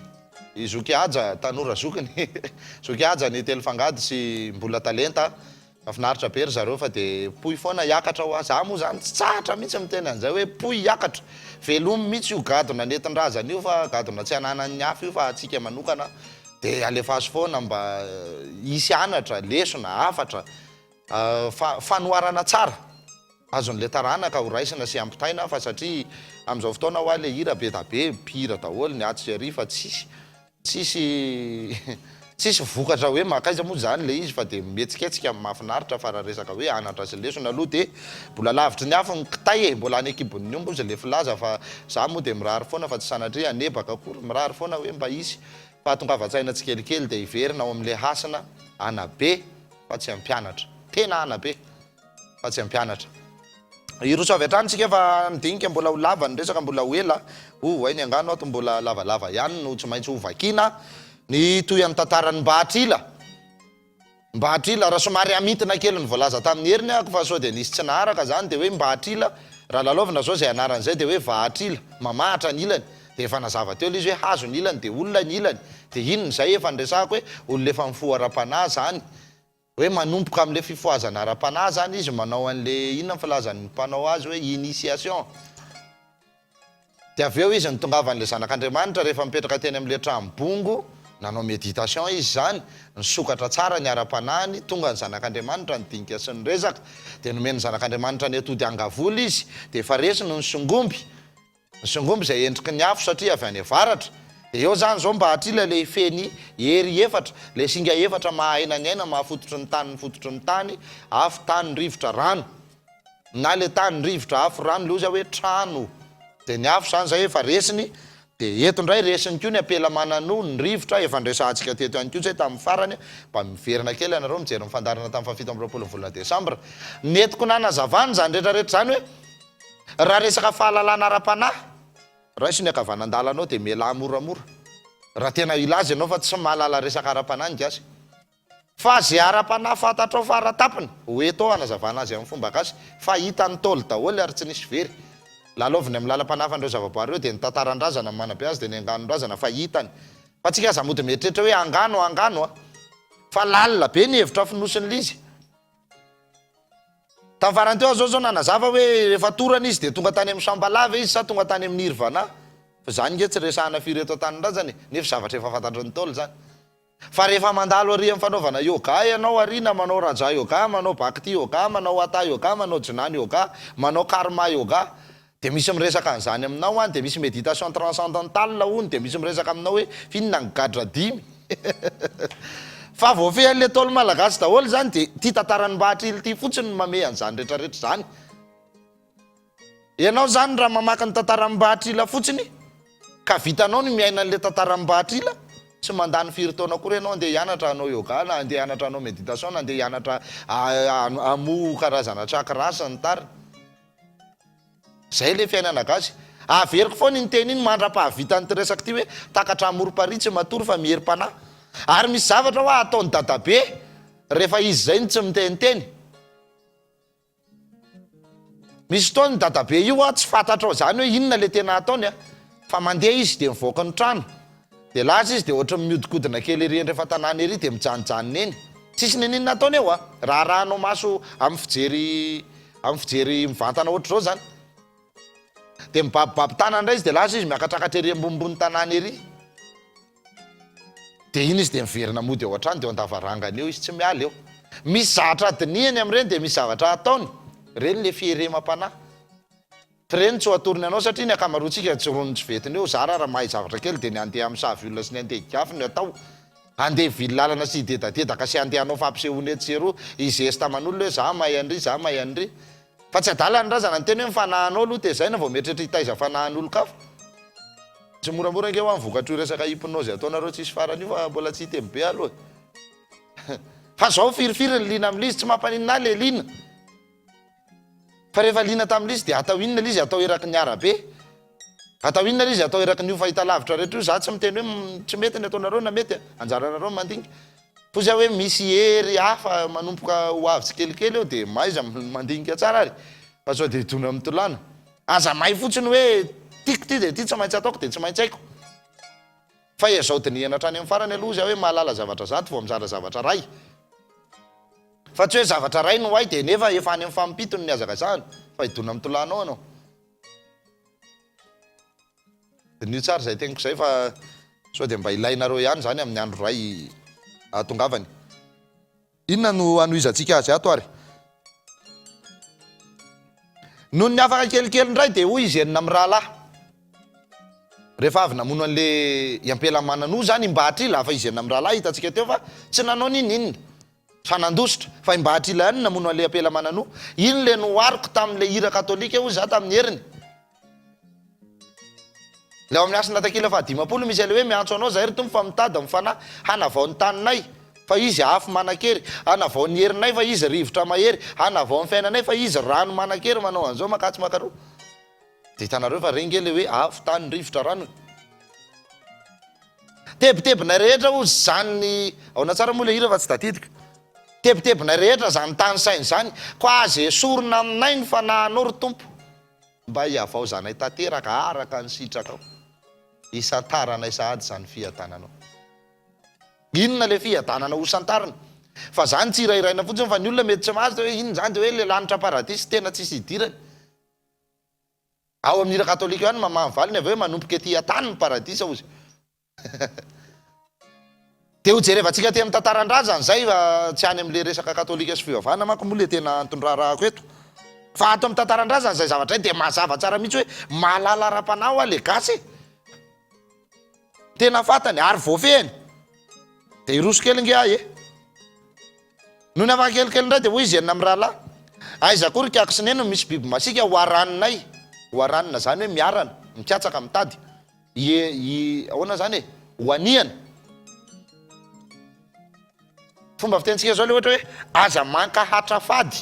Zoky Aja tanora zokiny Zoky Aja ny telo fangady sy mbola talenta mafinaritra be ry zareo fa de poy foana hiakatra ho azy moa zany tsy tsahatra mihitsy miteny an'izay hoe poy hiakatra velomy mihitsy io gadona nentin-drazana io fa gadona tsy ananany hafa io fa atsika manokana de alefaso foana mba isy anatra lesona afatra fanoarana tsara azon'le taranaka ho raisina sy ampitaina fa satria am'izao fotoana ho le hira be da be mpihira daholo ny atsy ary fa tsisy vokatra hoe makaiza moa zany le izy fa de mietsiketsika amin'ny mahafinaritra fa raha resaka hoe anatra sy lesona aloha de mbola lavitry ny hafa ny kitay mbola any ekibon'ny ombo izy le filaza fa za moa de mirary foana fa tsy sanatria anebaka akory mirary foana hoe mba isy fa tonga-vatsaina tsy kelikely de iverina ao am'le hasina anabe fa tsy ampianatra tena anabe fa tsy ampianatra iroso avy atranytsika fa nidinika mbola ho lava ny resaka mbola ho ela hainy angano ato mbola lavalava ihany no tsy maintsy ho vakina ny toy amin'ny tantarany Mbahatrila raha somary amitina kely ny voalaza tamin'ny heriny ako fa sao de nisy tsy naharaka zany de hoe Mbahatrila raha lalovina zao zay anaran'izay de hoe Vahatrila mamahatra ny ilany de efa nazava teo izy hoe hazo ny ilany de olona ny ilany de inony zay efa ndresako hoe olona efa mifoha ara-panahy zany hoe manompoka am'le fifoazana ara-panahy zany izy manao an'le inona filazan'ny mpanao azy hoe initiation de avy eo izy nitongavan'le zanak'Andriamanitra rehefa mipetraka teny am'le trambongo nanao méditation izy zany nisokatra tsara ny ara-panahiny tonga ny zanak'Andriamanitra nidinika sy ny resaka de nomeny zanak'Andriamanitra ny atody angavoly izy de efa resiny ny songomby zay endriky ny afo satria avy any avaratra de eo zany zao mba hatrila le feny hery efatra le singa efatra mahaina ny aina mahafototry ny tany mifototry ny tany afo tany rivotra rano na le tany rivotra afo rano le ozy hoe trano de ny afo zany zay efa resiny de eto ndray resiny ko ny apela manano ny rivotra efa ndresantsika teto ihany ko zay tamin'ny farany mba miverina kely anareo mijery mifandarana tamin'ny 7 volana desambra netiko nanazavany zany rehetrarehetra zany hoe raha resaka fahalalana ara-panahy raha sy ny akavanandalanao de miala moramora raha tena ilazy ianao fa tsy mahalala resaka ara-panahy ny gasy fa zay ara-panahy fantatrao faratapiny hoetao anazavana azy amin'ny fomba gasy fa hitany tôly daholo ary tsy nisy very laloviny amin'ny lalam-panahy fa andreo zavaboary reo de ny tantarandrazana manabe azy de ny anganondrazana fa hitany fa tsika aza mody mieritreritra hoe angano fa lalina be ny hevitra finosiny lizy tamin'ny farany teo zao nanazava hoe rehefa torana izy de tonga tany amin'ny sambalava izy sa tonga tany amin'ny nirvana fa zany nge tsy resahana firy eto an-tanindrazany nefa zavatra efa fantatry ny tôly zany fa rehefa mandalo ary amin'ny fanaovana yoga ianao arina manao raja yoga manao bhakti yoga manao ata yoga manao jinany yoga manao karma yoga de misy miresaka an'izany aminao any de misy méditation transcendental ony de misy miresaka aminao hoe finina ny gadra 10 fa voafehan'le tôly malagasy daholo zany de ty tantarany mbahatrily ty fotsiny mame an'izany rehetrarehetra zany ianao zany raha mamaky ny tantarany mbahatrila fotsiny ka vitanao ny miaina an'le tantarany mbahatrila tsy mandany firy taona kory ianao andeha hianatra anao yoga na andeha hianatra anao méditation na andeha hianatra amo karazana trakrasa ny tariny zay le fiainana gasy averiko foana iny teny iny mandra-pahavitany ty resaka ty hoe takatra amoro-paritsy matory fa miherim-panahy ary misy zavatra hoa ataony dadabe rehefa izy zay ny tsy miteniteny misy fotoany dadabe io a tsy fantatrao zany hoe inona le tena ataony a fa mandeha izy de mivoaka ny trano de lasa izy de ohatra miodikodina kely ery rehefa tanàna ery de mijanonjanona eny tsisy ninina ataony eo a raha rahanao maso amin'ny fijery mivantana ohatra zao zany de mibabibaby tanana ndray izy de lasa izy miakatrakatra ery ambonimbony tanàna ery de iny izy de miverina mody eo an-trano de eo andavarangana eo izy tsy miala eo misy zavatra dinihany amin'ireny de misy zavatra ataony reny le fieremam-panahy reny tsy ho atorony anao satria ny akamaroantsika tsy rony tsy vetiny eo zara raha mahay zavatra kely de ny andeha amin'ny sahaviolona sy ny andeha gafy ny atao andeha vily lalana sy idedadedaka sy andehanao fampisehoana etsero izesta man'olo hoe za mahay andry za mahay andry fa tsy adalany razana ny teny hoe mifanahanao aloha de zay na vao mieritreritra hitaiza fanahan'olo kafa tsy moramora nge ho amin'ny vokatro resaka hypnose ataonareo tsisy farany io fa mbola tsy hitemy be aloha fa zao firifiry ny lina amin'lizy tsy mampaninina le lina fa rehefa lina tamin'lizy de atao inona lizy atao eraky ny arabe atao inona lizy atao eraky ny io fahita lavitra rehetra io za tsy miteny hoe tsy mety ny ataonareo na mety anjaranareo mandinga fo zay hoe misy hery hafa manompoka ho avy tsy kelikely eo de maiza mandinika tsara ary fa sao de hitony amin'ny tolana aza mahay fotsiny hoe tiako ty de ty tsy maintsy ataoko de tsy maintsy haiko fa ezao dinihana hatrany amin'ny farany aloha zay hoe mahalala zavatra zato vao mizara zavatra ray fa tsy hoe zavatra ray no hay de nefa efa any amin'ny famimpitony ny azakazahany fa hidona amin'ny tolanao anao de nio tsara zay teniko zay fa sao de mba ilainareo ihany zany amin'ny andro ray atongavany inona no anoizantsika azy ato ary noho ny afaka kelikely ndray de hoy izy enina amin'ny rahalahy rehefa avy namono an'le iampela manano zany imbahatrila afa izy enina amin'ny rahalahy hitantsika teo fa tsy nanao ninina fa nandositra fa imbahatrila ihany namono an'le ampela manano iny le noariko tamin'le hira katolika io za tamin'ny heriny le ao amin'ny asina takila fa 10 misy ale hoe miantso anao zahery tompo fa mitada mifanahy hanavao ny taninay fa izy afo manakery hanavao ny herinay fa izy rivotra mahery hanavao ny fiainanay fa izy rano manakery manao an'izao makatsy makaroa de hitanareo fa rengele hoe afo tany rivotra rano tebitebina rehetra o zany aona tsara moa le hira fa tsy taditika tebitebina rehetra zany tany sainy zany ko azy esorona aminay ny fanahanao ry tompo mba hiavao zanay tanteraka araka ny sitraka ao isantaranay sahady zany fiadananao inona le fiadanana ho santarana fa zany tsy irairaina fotsiny fa ny olona mety tsy mahazo hoe iny zany de hoe le lanitra paradisy tena tsisy hidirany ao amin'ny hira katolika ihany mamamivaliny avy hoe manompoka ety atany ny paradisy ao izy de ho jerevantsika ty amin'ny tantarandrazany zay fa tsy any am'le resaka katolika sy fivavahana manko moa le tena antondrarahako eto fa ato amin'ny tantarandrazany zay zavatra y de mazava tsara mihitsy hoe mahalala ra-panahy ho a le gasy tena fatany ary voafehany dia iroso kely nge ahy no ny afaka kelikely indray dia ho izy enina amin'ny rahalahy aiza kory kiaksineny misy biby masika hoaranonay hoaranona zany hoe miarana mikatsaka mitady ahoana zany ho aniana fomba fitentsika zao le ohatra hoe aza mankahatra fady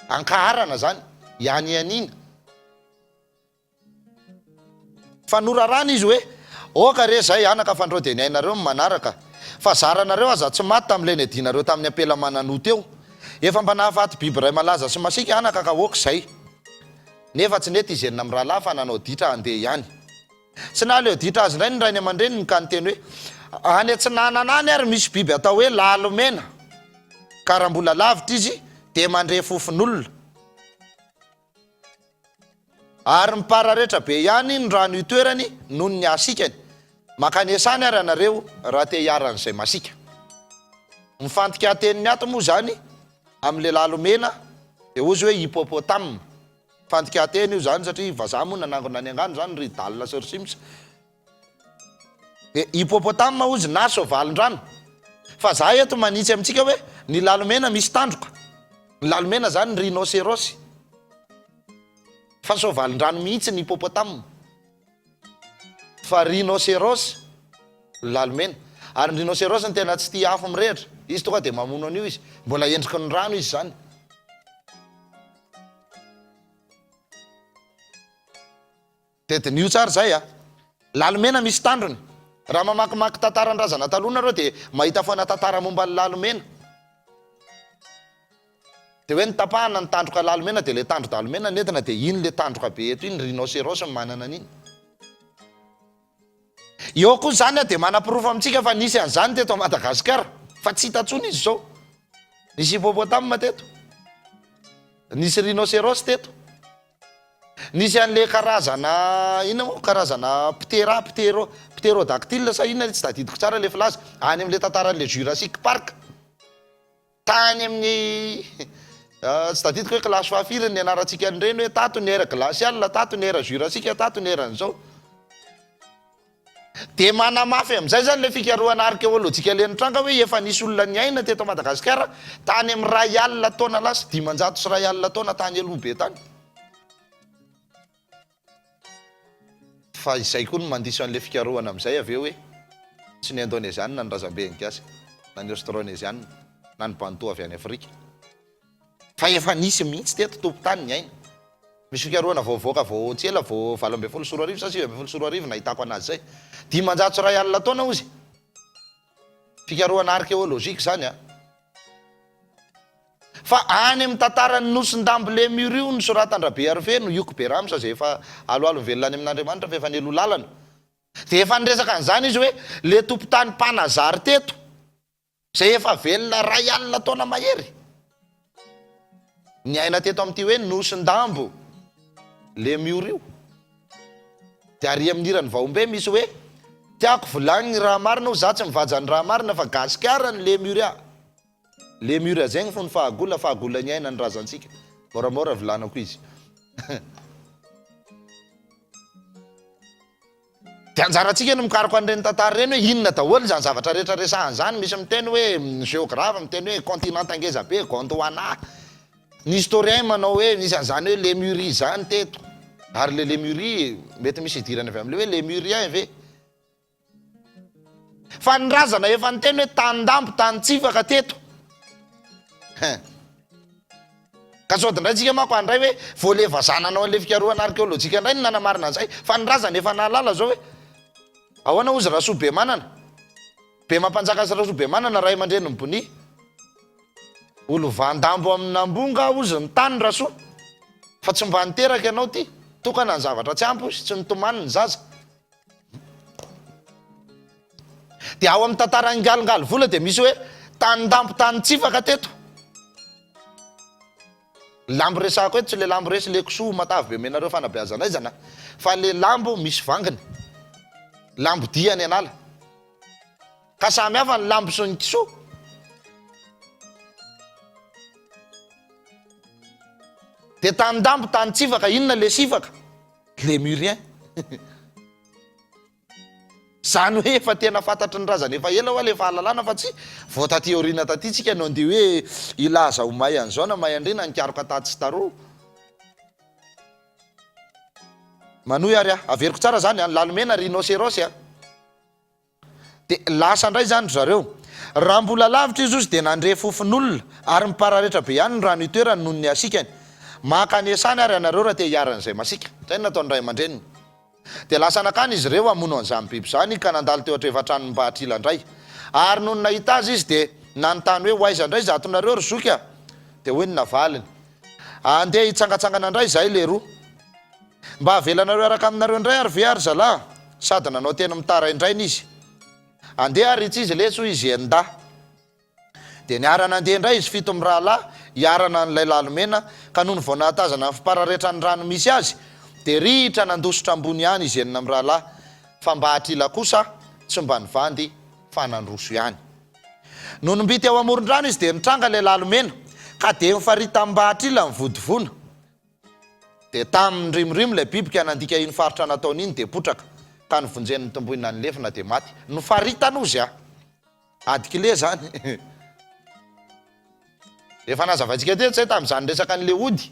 ankaharana zany ianianina fa norarana izy hoe oka re zay anaka fandrodeny ainareo manaraka fa zaranareo aza tsy maty tam'le ny adinareo tamin'ny ampela manano teo efa mba nahafaty biby ray malaza sy masika anaka ka oka zay nefa tsy nety izy enina amin'ny rahalahy fa nanao ditra andeha ihany tsy na leo ditra azy indray ny rainy aman-dreniny ka ny teny hoe any atsinananany ary misy biby atao hoe lalomena ka raha mbola lavitra izy dia mandre fofon'olona ary mipararehetra be ihany ny rano itoerany noho ny asikany makany asany ary anareo raha te hiaran'izay masika mifantika teniny ato moa zany amin'le lalomena dia ozy hoe hippopotame fantika teny io zany satria vazaha moa nanangona any angano zany ry dalina Sir Sims dia hippopotame ozy na sovalin-drano fa za eto manitsy amintsika hoe ny lalomena misy tandroka ny lalomena zany ny rhinocéros fa sovalin-drano mihitsy ny hippopotame fa rhinocéros lalomena ary ny rhinocéros ny tena tsy tia afo mirehitra izy tonga dia mamono an'io izy mbola endriky ny rano izy zany tetin'io tsara zay lalomena misy tandrony raha mamakimaky tantaran-drazana taloha nareo dia mahita foana tantara momba ny lalomena dia hoe nitapahana ny tandroka lalomena dia le tandro-dalomena nentina dia iny le tandroka be eto iny rhinocéros manana an'iny eo koa zany dia manam-pirofo amintsika fa nisy an'izany teto a Madagasikara fa tsy hitantsony izy zao nisy hippopotame teto nisy rhinocéros teto nisy an'le karazana ina moa karazana pterodactyle sa inona tsy tadidiko tsara le filaza any amin'le tantaran'le Jurassic Park tany amin'ny tsy tadidiko hoe kilasy fahafiry ny anarantsika an'ireny hoe tato ny era glacial tato ny era jurassique tato ny eran'izao dia manamafy amin'izay zany le fikarohana archéologique lenitranga hoe efa nisy olona ny aina teto Madagasikara tany amin'ny ray alina taona lasa 500 sy ray alina taona tany elobe tany fa izay koa no mandiso an'le fikarohana amin'izay aveo hoe tsy ny indonésianina na ny razambe gasy na ny austronésianina na ny banto avy any Afrika fa efa nisy mihitsy teto tompon-tany ny aina misy fikarohana vaovaoka vao tsela vao 20 sy 20 sa 20 sy 20 nahitako anazy zay 500 sy ray alina taona ozy fikarohana archéologique zany fa any amin'ny tantarany nosin-dambo le mur io ny soratandrabe Hervé no Youk Beramsa zay efa aloalo velona any amin'Andriamanitra fa efa ny elo-lalana dia efa niresaka an'izany izy hoe le tompon-tany mpanazary teto zay efa velona ray alina taona mahery ny aina teto amin'ity hoe nosin-dambo le mur io dia ary amin'irany vaombe misy hoe tiako volagniny raha marina ho za tsy mivajany raha marina fa gasikarany le mur le mur zegny fo ny fahagola ny aina ny razantsika moramora vilanako izy dia anjarantsika no mikaroko an'ireny tantara ireny hoe inona daholo zany zavatra rehetra resahan'izany misy miteny hoe géographe miteny hoe continent angeza be Gondwana ny historien manao hoe misy an'izany hoe Lémurie zany teto ary le Lémurie mety misy idirany avy amin'le hoe Lémurien ve fa ny razana efa niteny hoe tany-dambo tany tsifaka teto ka sody indray tsika mako andray hoe voalevazananao an'le fikarohana archéologique indray ny nanamarina an'izay fa ny razana efa nahalala zao hoe ahoana ozy Rasoabe manana be mampanjaka azy Rasoabe manana ray aman-dreny Bony olo vandambo amin'ny ambonga ozy ny tany Rasoa fa tsy mba niteraka ianao ty tokana ny zavatra tsy ampy sy nitomany ny zaza dia ao amin'ny tantara ngalongaly vola dia misy hoe tany-dambo tany tsifaka teto lambo resako eto tsy le lambo resy le kisoa matavy be menareo fanabeazanaizana fa le lambo misy vanginy lambo diany anala ka samy hafa ny lambo sy ny kisoa dia tany-dambo tany tsifaka inona le sifaka Lémurien zany hoe efa tena fantatry ny razana efa ela hoa le fahalalana fa tsy vao taty aoriana taty tsika no andeha hoe ilaza ho may an'izao na may andrena nikaroka taty sy taroa manohy ary averiko tsara zany lalomena rhinocéros de lasa ndray zany zareo raha mbola lavitra izy ozy de nandre fofon'olona ary mipararetra be ihany ny rano itoerany noho ny asikany makany asany ary anareo raha te hiaran'izay masika zay nataony ray aman-dreniny de lasa nakany izy ireo amono an'izany biby zany ka nandalo teo atrefatrano Mbahatrila ndray ary noho nahita azy izy de nanontany hoe hoaiza ndray zatonareo ry zoky de hoe ny navaliny andeha hitsangatsangana ndray zay le roa mba avelanareo araka aminareo ndray ary ve ary zalahy sady nanao tena mitara indrainy izy andeha ary itsy izy letso izy enda de niarana andeha indray izy fito am'rahalahy hiarana n'lay lalomena ka noho ny vao nahatazana fipararetra ny rano misy azy de rihitra nandosotra ambony ihany izy enina am'rahalahy fa Mbahatrila kosa tsy mba nivandy fa nandroso ihany noho nombity ao amoron-drano izy de nitranga lay lalomena ka de mifarita Mbahatrila mivodivona de tamin'ny rimorimo lay bibika nandika iny faritra nataony iny de potraka ka nivonjen'ny tomboina ny lefina de maty nofaritanozy adikile zany efa nazavatsika te tsy tam'izany resaka an'le ody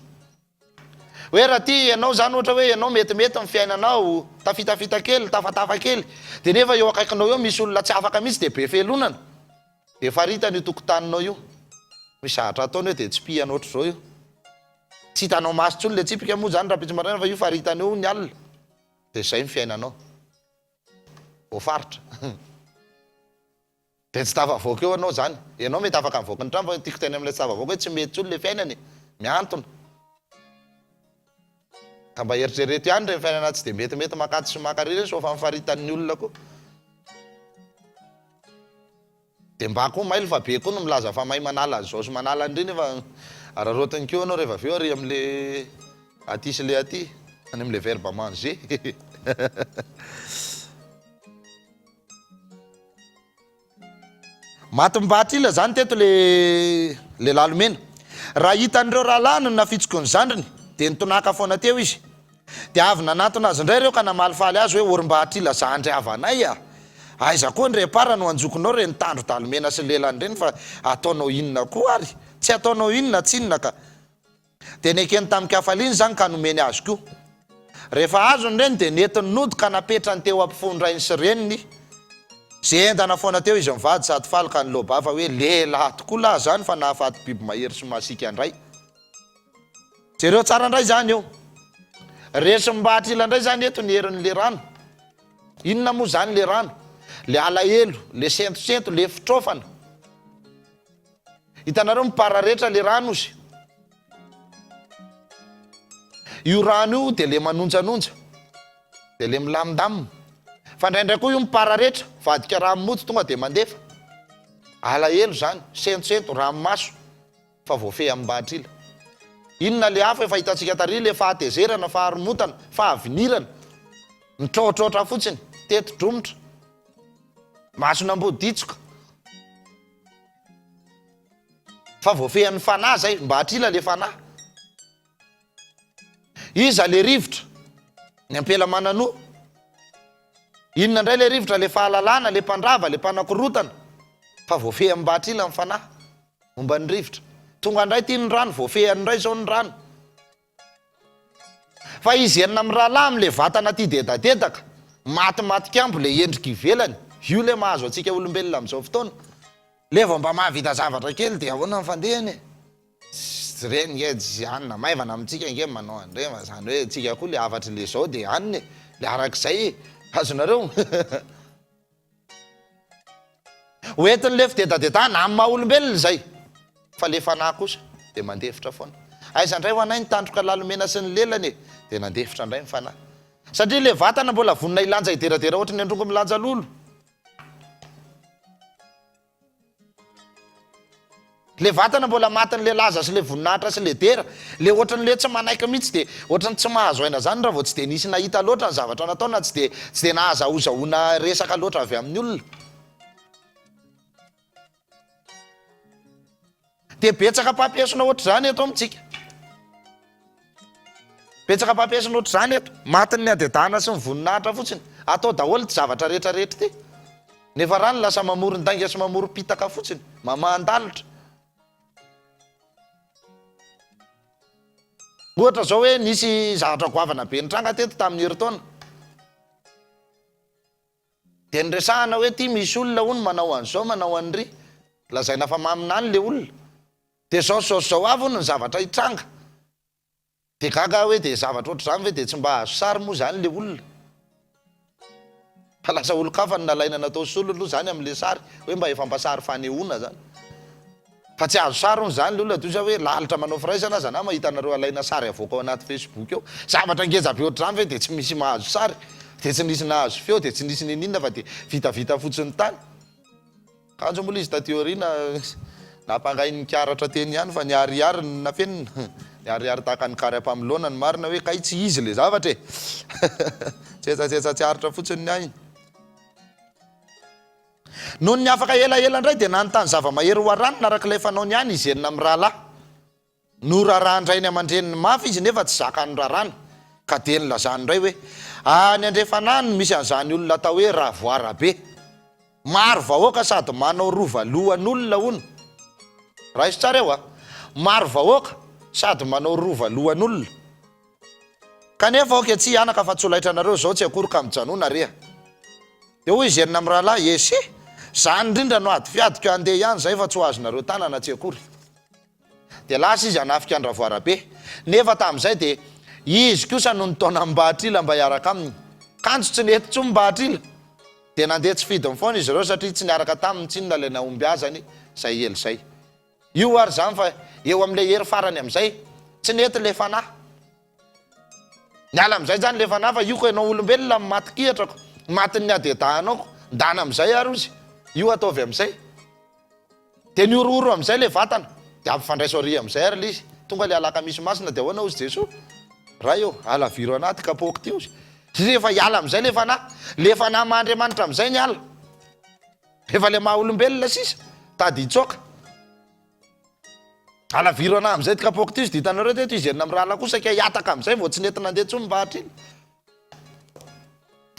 hoe raha ty ianao zany ohatra hoe ianao metimety amin'ny fiainanao tafitafita kely tafatafa kely de nefa eo akaikinao eo misy olona tsy afaka mihitsy de be felonana de faritany io tokotaninao io misy zahatra ataony hoe de tsy piana ohatr' zao io tsy hitanao masotsy le tsipika moa zany raha pitsy maraina fa io faritany eo ny alina de zay ny fiainanao faritra de tsy tafavoaka eo anao zany ianao mety afaka mivoaka ny trano fa tiako teny am'lay tsy tafavoaka hoe tsy mety tsolo le fiainany miantona ka mba eritrereto ihany re fiainana tsy de metimety makatso sy makarire so fa mifaritan'ny olona koa de mba koa mailo fa be koa no milaza fa may manala zao sy manala andreny efa ararotiny keo anao rehefa aveo ary am'le aty sy le aty any am'le verbe manger maty Mbahatrila zany teto le lalomena raha hitan'ireo rahalahy no nafitsiko ny zandriny de nitonaka foana teo izy de avy nanatona azy indray reo ka namalifaly azy hoe ory Mbahatrila zandry avanay aiza koa ny repara no anjokonao re nitandro dalomena sy lelany reny fa ataonao inona koa ary tsy ataonao inona tsy inona ka de nekeny tam'nkafaliny zany ka nomeny azy koa rehefa azony reny de netiny nody ka napetrany teo ampifondrainy sy reniny zay endana foana teo izy mivady sady faly ka nyloba fa hoe lehilahy tokoa lahy zany fa nahafaty biby mahery sy masika andray jereo tsara ndray zany eo resy Mbahatrila ndray zany eto ny herin'le rano inona moa zany le rano le alahelo le sentosento le fitrofana hitanareo mipararetra le rano izy io rano io de le manonjanonja de le milamindamina fa ndraindray koa io mipararetra vadika ramomoto tonga de mandefa alahelo zany sentosento ranomaso fa voafe amin'ny Mbahatrila inona le hafa efa hitantsika tary le fahatezerana faharomotana fahavinirana mitrotrotra fotsiny teto dromotra masonamboditsoka fa voafehan'ny fanahy zay Mbahatrila le fanahy iza le rivotra ny ampela mananoa inona ndray le rivotra le fahalalana le mpandrava le mpanakorotana fa voafehan'ny Mbahatrila ny fanahy momba ny rivotra tonga ndray ty ny rano voafehany ndray zao ny rano fa izy enina amin'ny rahalahy am'le vatana ty dedadedaka matimatik'ambo le endriky ivelany io le mahazo atsika olombelona am'izao fotoana le vao mba mahavita zavatra kely de ahoana mifandehany reny edy anina maivana amintsika nge manao andrema zany hoe tsika koa le avatry le zao de aniny le arak'izay azonareo hoentiny le fidedadedana amin'ny maha olombelona zay fa le fanahy kosa de mandefitra foana aiza ndray ho anay nitandroka lalomena sy ny lelany de nandefitra ndray ny fanahy satria le vatana mbola vonina ilanja ideradera ohatra ny androngo milanja lolo le vatana mbola matin'le laza sy le voninahitra sy le dera le ohatran'le tsy manaiky mihitsy de ohatrany tsy mahazo aina zany raha vao tsy de nisy nahita loatra ny zavatra nataona tsy de nahazahozahoana resaka loatra avy amin'ny olona de betsaka mpampiasona ohatr' zany eto amitsika betsaka mpampiasona ohatr' zany eto matin'ny adedahana sy ny voninahitra fotsiny atao daholo ty zavatra rehetrarehetra ty nefa rano lasa mamoron-danga sy mamorom-pitaka fotsiny mamandalitra ohatra zao hoe nisy zavatra goavana be nitranga teto tamin'ny heritaona de nyresahana hoe ty misy olona hono manao an'izao manao an'ry lazaina fa maminany le olona de zao avy hono ny zavatra hitranga de gaga hoe de zavatra oatra zany hoe de tsy mba azo sary moa zany le olona fa lasa olo-kafa ny nalaina natao solo aloha zany am'le sary hoe mba efa mpasary fanehoana zany fa tsy azo sary hony zany le olona toy hoe lalitra manao firaisana zana mahitanareo alaina sary avoaka ao anaty Facebook eo zavatra ngeza be oatra zany hoe de tsy misy mahazo sary de tsy nisy nahazo feo de tsy nisy ninina fa de vitavita fotsiny tany kanjo mola izy tateorina nampangainy kiaratra teny ihany fa niariary nafenina niariary tahaka ny kary ampamilona ny marina hoe kay tsy izy le zavatra e tsetsatetsa tsy aritra fotsiny ny ainy noho ny afaka elaela indray de nanontany zava-mahery ho aranona arak'ilay fanao ny any izy enina amin'ny rahalahy no raharandrainy amandreniny mafy izy nefa tsy zakany rarana ka de nylazany indray hoe any andrefanany misy an'izany olona atao hoe ravoara be maro vahoaka sady manao rovalohan'olona hono raha izy tsara eo a maro vahoaka sady manao rovalohan'olona kanefa oke tsy hianaka fa tsy olaitra anareo zao tsy akory ka mijanona reha de hoy izy enina amin'ny rahalahy ese zany indrindra no ady fiadiko andeha ihany zay fa tsy ho azonareo tanana tsy akory de lasa izy anafika ny ravoara be nefa tam'izay de izy kosa no nitaona mbahatrila mba hiaraka aminy kanjo tsy nety tso mbahatrila de nandeha tsy fidiny foana izy ireo satria tsy niaraka taminy tsy inona le naomby azany zay ely zay io ary zany fa eo am'le hery farany am'izay tsy nety le fanahy niala am'izay zany le fanahy fa io ko ianao olombelona maty-kihatrako matiny adedahanao ndana am'izay ary ozy io ataovy am'izay de niorooro am'izay le vatana de ampifandraisoria am'izay ary le izy tonga le alaka misy masina de ahoana ozy jesoa raha eo alaviro anaty kapoky ty ozy rehefa hiala am'izay le fanahy mahandriamanitra am'izay ny ala rehefa le maha olombelona sisa tady hitsoka alaviro ana am'izay ty kapoky ty izy de hitanareo teto izy enina amin'ny rahala kosa ka hiataka am'izay vao tsy nety nandeha tsony mbahatriny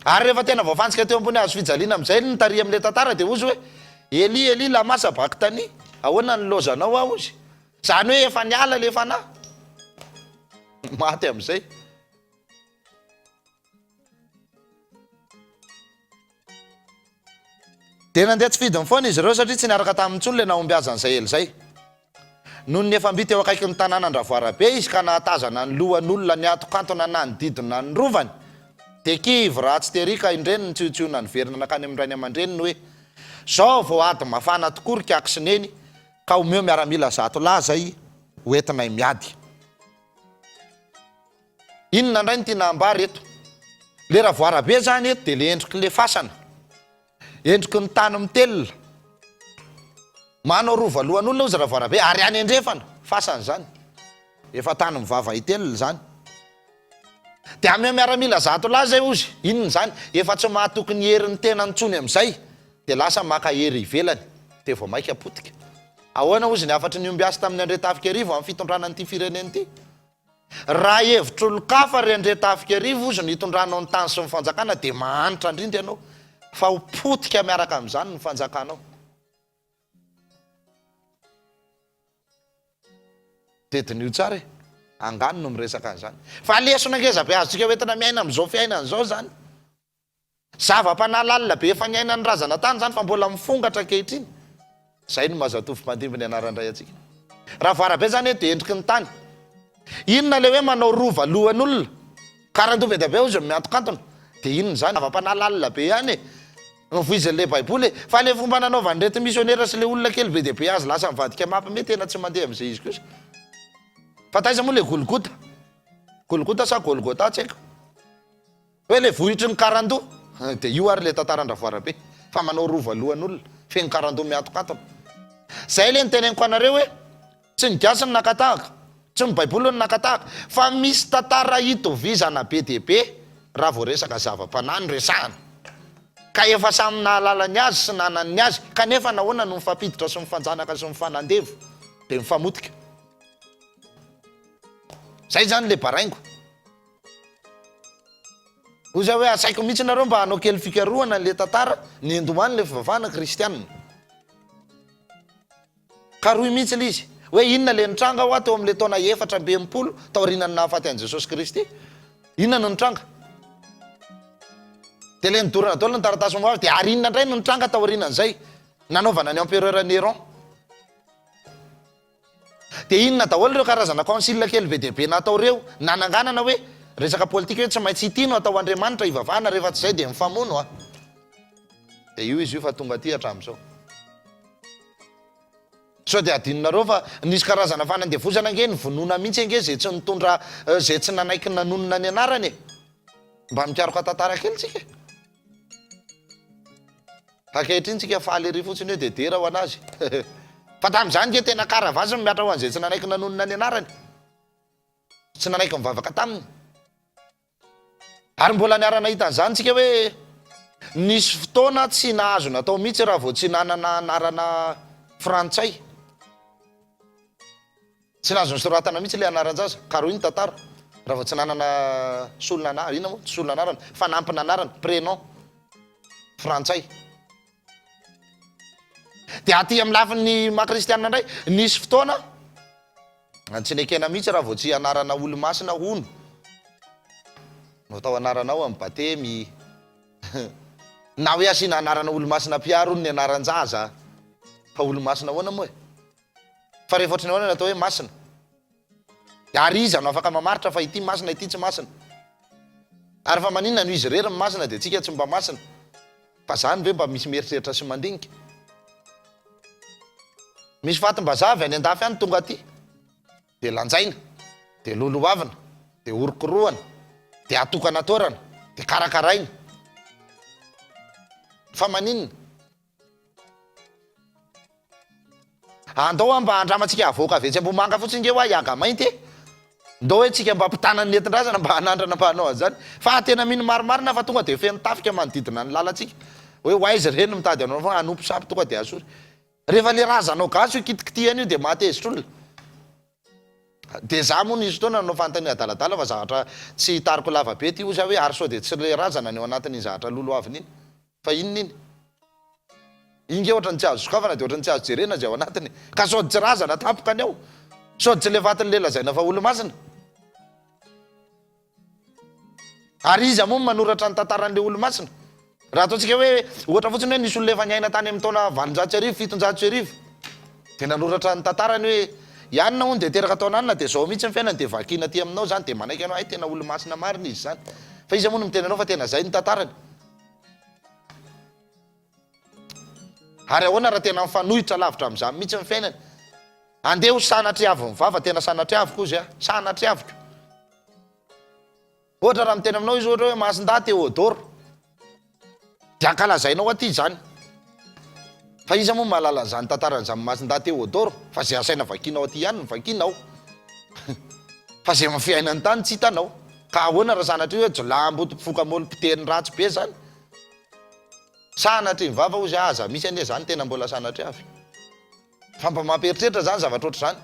ary rehefa tena voafantsika teo ambony azo fijaliana am'izay nitari am'le tantara de ozy hoe eli la masa baky tany ahoana ny lozanao aho ozy zany hoe efa niala le fanahy maty am'izay de nandeha tsy fidiny foana izy ireo satria tsy niaraka tamin'ntsony le naomby azan'izay ely zay noho ny efa mby teo akaiky ny tanàna andravoara be izy ka nahatazana ny lohan'olona ny atokantona na ny didina ny rovany de kivy raha tsy terika indreny ny tsiotsioona ny verina nakany amin'ndrainy aman-dreniny hoe zao vao ady mafana tokory kiaky sineny ka omeo miaramila zato lazay hoentinay miady inona indray ny tiana ambary eto le ravoara be zany eto de le endriky le fasana endriky ny tany mitelona manao rovalohan'olona ozy ravoara be ary any andrefana fasana zany efa tany mivava itelona zany de ameo miaramila zato lahy zay ozy inona zany efa tsy mahatoky ny herin'ny tena nitsony am'izay de lasa maka hery ivelany de vao maika apotika ahoana ozy ny afatry ny omby asy tamin'ny andretafika arivo amin'ny fitondrana n'ity fireneny ty raha hevitr'olo-kafa ry andretafika arivo ozy ny hitondranao ny tany sy ny fanjakana de mahanitra indrindra ianao fa hopotika miaraka am'izany ny fanjakanao tetin'io tsara e angano no miresaka an'izany fa lesona ngeza be azotsika hoentina miaina am'izao fiainana zao zany zava-panalalina be efa niaina ny razana tany zany fa mbola mifongatra kehitriny zay no mazatovy mandimby ny anarandray atsika raha voarabe zany hoe de endriky ny tany inona le hoe manao rova lohan'olona karandobe da be ozy miatokantona de inona zany zava-panalalina be ihany e mivoizin'le baiboly fa le fomba nanaovany rety missionnaire sy le olona kely be de be azy lasa mivadika mapy me tena tsy mandeha am'izay izy kosa fa taiza moa le golgota sa golgota tsy haiko hoe le vohitry ny karando de io ary le tantaran-dravoara be fa manao rovalohan'olona feny karando miatokantona zay le nyteneniko anareo hoe tsy ny gasy ny nakatahaka tsy ny baiboly ny nakatahaka fa misy tantara hitovizana be de be raha vao resaka zava-panany resahana ka efa samy nahalalany azy sy nanany azy kanefa nahoana no mifampiditra sy mifanjanaka sy mifanandevo de mifamotika zay zany le baraingo ozy hoe asaiko mihitsy nareo mba hanao kely fikaroana le tantara ny Andohany le fivavahana kristianina. Ka roy mihitsy le izy hoe inona le nitranga ho teo amin'le taona 420 taorianany nahafaty an'i Jesosy Kristy. Inona no nitranga? Dia le nidorana daholo ny taratasy mombavy dia ary inona indray no nitranga taorianan'izay nanaovana ny empereur Néron. Dia inona daholo ireo karazana concile kely be dia be natao reo nananganana hoe resaka politika hoe tsy maintsy itino atao Andriamanitra ivavahana rehefa tsy izay dia mifamono a. Dia io izy io fa tonga aty hatramin'izao. So dia adinonareo fa nisy karazana fanandevozana ange nyvonoana mihitsy ange zay tsy nitondra zay tsy nanaiky nanonona ny anarany mba mikaroka tantara kely tsika. Ankehitriny tsika faly ery fotsiny hoe dedera ho anazy. Fa tamin'izany ke tena karavasy miatra ho an'izay tsy nanaiky nanonona ny anarany, tsy nanaiky mivavaka taminy. Ary mbola niarana hitan'izany tsika hoe nisy fotoana tsy nahazo natao mihitsy raha vao tsy nanana anarana frantsay. Tsy nahazo ny soratana mihitsy le anaran-jaza ka roy ny tantara raha vao tsy nanana solona anarana, inona moa tsy solona anarana fa nampina anarana prénom frantsay. Dia aty amin'ny lafin'ny maha-kristianina indray nisy fotoana tsy nekena mihitsy raha vao tsy anarana olo-masina hono no atao anaranao amin'ny batemy na hoe asiana anarana olo-masina mpiaro ny anaran-jaza fa olo-masina hoana moa fa rehefa ohatrany hoana natao hoe masina ary izy no afaka mamaritra fa ity masina ity tsy masina. Ary fa maninona no izy rery ny masina dia tsika tsy mba masina fa zany ve mba misy mieritreritra sy mandinika. Misy fatim-bazavy any an-dafy any tonga aty dia lanjaina dia loloavina dia orokoroana dia atokana torana dia karakaraina fa maninona andao a mba andramantsika avoaka avetsy Ambomanga fotsiny nge hoa iaga mainty ndao hoe tsika mba mpitana ny netin-drazana mba hanandrana mba hanao an'izany fa tena mino marimarina fa tonga dia feno tafika manodidina ny lalantsika hoe hoaizy reny mitady anao fa hanompo sapy tonga dia asory rehefa le razanao gasy io kitikitihana io dia matezitr'olona. Dia za moa nisy fotoana nanao fanontaniana adaladala fa zavatra tsy hitariko lava be ty ozy hoe ary sao dia tsy le razana ny ao anatin'ny zavatra loloaviny iny fa inona iny inge ohatrany tsy azo sokafana dia ohatrany tsy azo jerena zay ao anatiny ka sody tsy razana tapoka any ao sody tsy le vatiny le lazaina fa olo-masina. Ary izy moa manoratra ny tantaran'le olo-masina raha ataontsika hoe ohatra fotsiny hoe nisy olona efa niaina tany amin'ny taona 700 dia nanoratra ny tantarany hoe ianona hono dia teraka taonanina dia zao mihitsy ny fiainany dia vakina ty aminao zany dia manaiky anao ay tena olo-masina marina izy zany fa izy moa no miteny anao fa tena zay ny tantarany. Ary ahoana raha tena mifanohitra lavitra amin'izany mihitsy ny fiainany andeha ho sanatriavo mivava tena sanatriavoko izy a sanatriavoko. Ohatra raha miteny aminao izy ohatra hoe Masinda Théodore dia ankalazainao aty zany fa izy moa mahalala an'izany tantaran'izany Masinda Théodore fa zay asaina vakinao aty ihany ny vakinao fa zay mafiainany tany tsy hitanao ka ahoana raha sanatria hoe jolambo mpifoka molom-piteny ratsy be zany sanatry mivava ozy aza misy ane zany tena mbola sanatry avy fa mba mampieritreritra zany zavatra oatra zany.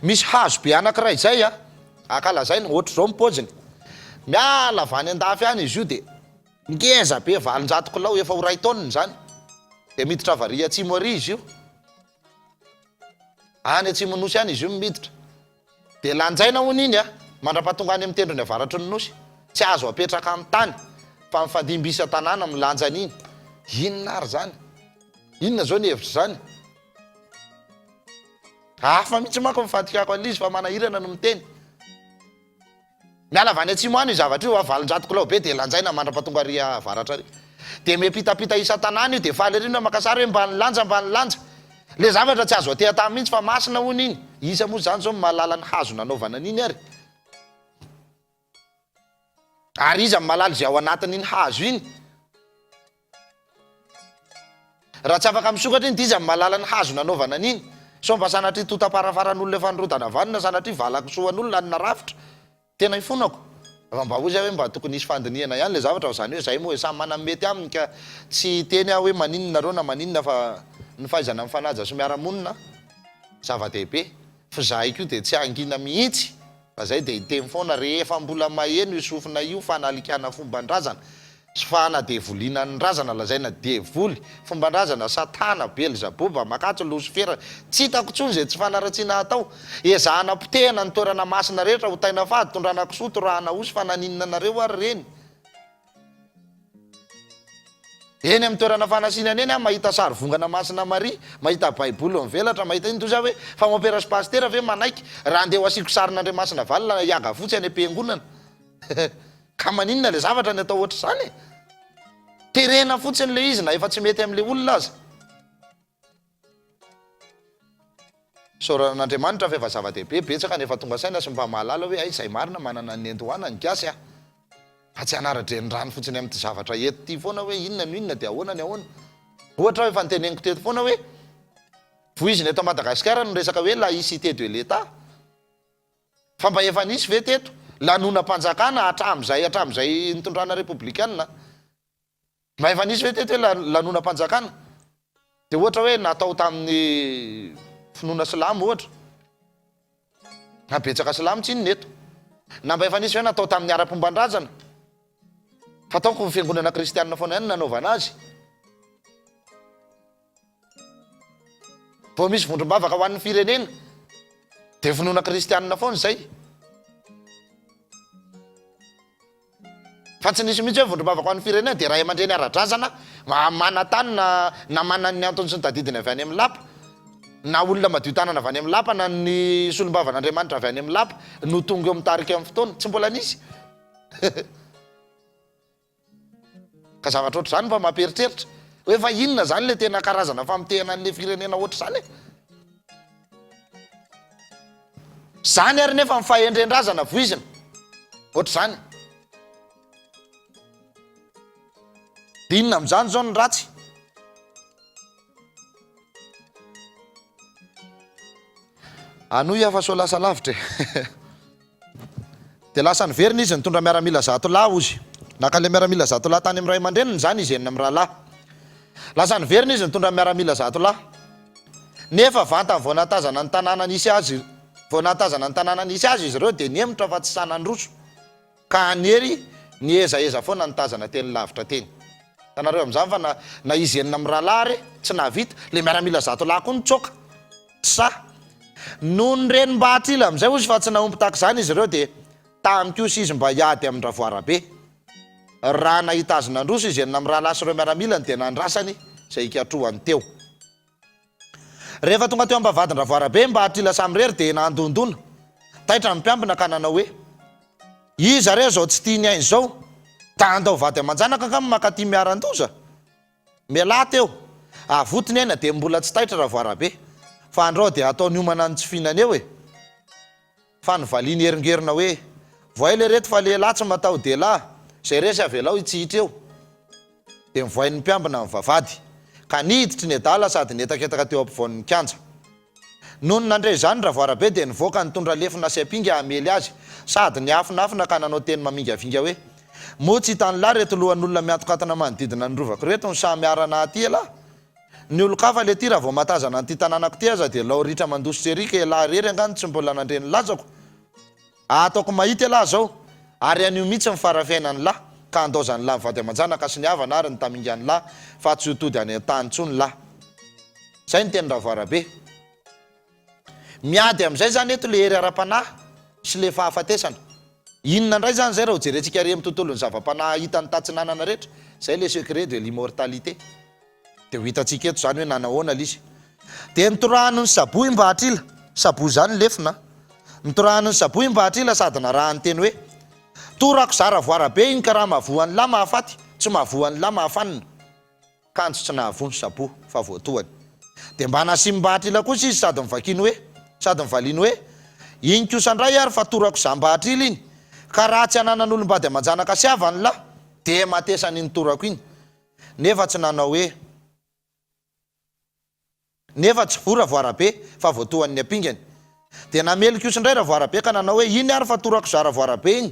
Misy hazo be anankiray zay a ankalazaina ohatr' zao mipoziny miala avany an-dafy any izy io dia ngeza be 700 kilao efa ho ray taoniny zany dia miditra varia atsimo ary izy io any atsimo nosy any izy io miditra dia lanjaina hono iny a mandra-pahatonga any amin'ny tendrony avaratry ny nosy tsy azo apetraka amin'ny tany fa mifandimby tanàna milanjany iny. Inona ary zany inona zao ny hevitra zany hafa mihitsy manko mifatikako an'izy fa manahirana no miteny miala avany atsimo any io zavatra io a 700 kilao be dia lanjaina mandra-pahatonga ary avaratra ary dia mepitapita isa-tanàna io dia faly rino makasary hoe mba nilanja le zavatra tsy azo atehatamy mihitsy fa masina hono iny isa moa zany zao mahalala ny hazo nanaovana an'iny ary izy amin'ny malala zay ao anatin'iny hazo iny raha tsy afaka misokatra iny dia izy amin'ny malala ny hazo nanaovana an'iny so mba sanatria tota-parafaran'olona efa nirodana vanina sanatria valakosoan'olona ny narafitra tena ifonako fa mba ozy hoe mba tokony isy fandiniana ihany le zavatra zany hoe zay moa samy manamy mety aminy ka tsy teny aho hoe maninona reo na maninona fa ny fahaizana mifanaja sy miara-monina zava-dehibe fa zahay ko dia tsy angina mihitsy fa zay dia hiteny foana rehefa mbola maheno isofina io fanalikana fomban-drazana sy fanadevoliana ny razana lazaina devoly fomban-drazana satana belzaboba makatsy losifera tsy hitako tsony zay tsy fanaratsiana atao ezahana potehana ny toerana masina rehetra ho taina fady tondrana kisoto rahana osy fananinina nareo ary reny eny amin'ny toerana fanasinana eny a mahita sary vongana masina mari mahita baiboly mivelatra mahita iny toy za hoe fa mamperasy pastera ve manaiky raha andeha ho asiko sarin'andriamasina valina iaga fotsy any am-piangonana ka maninona le zavatra ny atao ohatra zany terena fotsiny le izy na efa tsy mety amin'le olona aza soran'andriamanitra fa efa zava-dehibe betsaka nefa tonga saina sy mba mahalala hoe ay izay marina manana ny endohana ny gasy a fa tsy anara-dre ny rano fotsiny amin'ty zavatra eto ty foana hoe inona no inona dia ahoana ny ahoana ohatra hoe fa nyteneniko teto foana hoe voiziny eto Madagasikara no resaka hoe laïcité de l'État fa mba efa nisy ve teto lanonam-panjakana hatram'izay nitondrana républicaine mba efa nisy ve teto hoe lanonam-panjakana dia ohatra hoe natao tamin'ny finoana silamo ohatra na betsaka silamo tsy inona eto na mba efa nisy hoe natao tamin'ny ara-pomban-drazana fa ataoko ny fiangonana kristianina foana ihany nanaovana azy vao misy vondrom-bavaka ho an'ny firenena dia finoana kristianina foana zay fa tsy nisy mihitsy hoe vondrom-bavaka ho an'ny firenena dia raha aman-dreny ara-drazana mana-tany na manany ny antony sy ny tadidiny avy any amin'ny lapa na olona madio tanana avy any amin'ny lapa na ny solombavan'andriamanitra avy any amin'ny lapa no tonga eo mitarika amin'ny fotoana tsy mbola nisy ka zavatra oatra zany mba mamperitreritra hoe fa inona zany le tena karazana famotehana an'le firenena oatra zany zany ary nefa mifahendren-drazana voizina oatra zany dia inona amin'izany zao ny ratsy anoy afa so lasa lavitra dia lasa ny verina izy nitondra miaramila zato lahy ozy naka le miaramila zato lahy tany amin'ny ray aman-dreniny zany izy enina amin'ny rahalahy lasa ny verina izy nitondra miaramila zato lahy nefa vantany vao natazana ny tanàna nisy azy izy ireo dia niemotra fa tsy sanandroso ka anery ny ezaeza foana nitazana teny lavitra teny tanareo amin'izany fa na izy enina amin'ny rahalahy re tsy nahavita le miaramila zato lahy koa nitsoka sa noho ny renim-bahatrila amin'izay ozy fa tsy naompo tahaka izany izy ireo dia tamikosa izy mba hiady amin'ny ravoarabe raha nahitazonandroso izy enina amin'ny rahalahy sy ireo miaramilany dia nandrasany izay ikatrohany teo rehefa tonga teo ambavadiny ravoarabe mba hatrila samy rery dia nandondona taitra mimpiambina ka nanao hoe iza re zao tsy tiany ainy zao ta andao vady aman-janaka ka makaty miaran-doza miala teo avotiny aina dia mbola tsy taitra ravoarabe fa andreo dia ataony homana ny tsy fihinana e fa nyvaliany heringerina hoe voay le reto fa lehilahy tsy matao delahy zay resy avelao itsihitra eo dia mivoain'ny mpiambina mivavady ka niditry ny adala sady netaketaka teo ampivoan'ny kanja noho ny nandre zany ravoarabe dia nivoaka nitondra lefina sy ampinga amely azy sady ny afinafina ka nanao teny mamingavinga hoe mo tsy hitany lahy reto lohan'olona miatokatana manodidina ny rovako reto ny samy arana aty lahy ny olo-kafa le ty raha vao matazana nyty tanànako ty aza dia lao ritra mandositra erika lahy rery angany tsy mbola nandreny lazako ataoko mahita lahy zao ary anio mihitsy mifarafiainany lahy ka andaozany lahy mivady aman-janaka sy ny havana ary ny tamingany lahy fa tsy hotody any an-tany tsony lahy zay ny teny ravoarabe miady amin'izay zany eto le hery ara-panahy sy le fahafatesana inona ndray zany zay raha hojerentsika ary amin'ny tontolon'ny zava-panahy hitany tatsinanana rehetra zay le secret de l'immortalité dia ho hitantsika eto zany hoe nanahoana lizy dia nitorahano ny saboy mba hatrila saboy zany lefina nitorahano ny saboy mba hatrila sady narahany teny hoe torako zara voarabe iny ka raha mahavoan'ny lahy mahafaty tsy mahavoan'ny lahy mahafanina kanjo tsy nahavoany saboy fa voatohany dia mba nasimy mba hatrila kosa izy sady mivaliany hoe iny kosandray ary fa torako za mba hatrila iny ka raha tsy hananan'olombady aman-janaka sy havany lahy dia matesany iny torako iny nefa tsy nanao hoe nefa tsy vora voarabe fa voatohan'ny ampingany dia namely kosindray raha voarabe ka nanao hoe iny ary fa torako za raha voarabe iny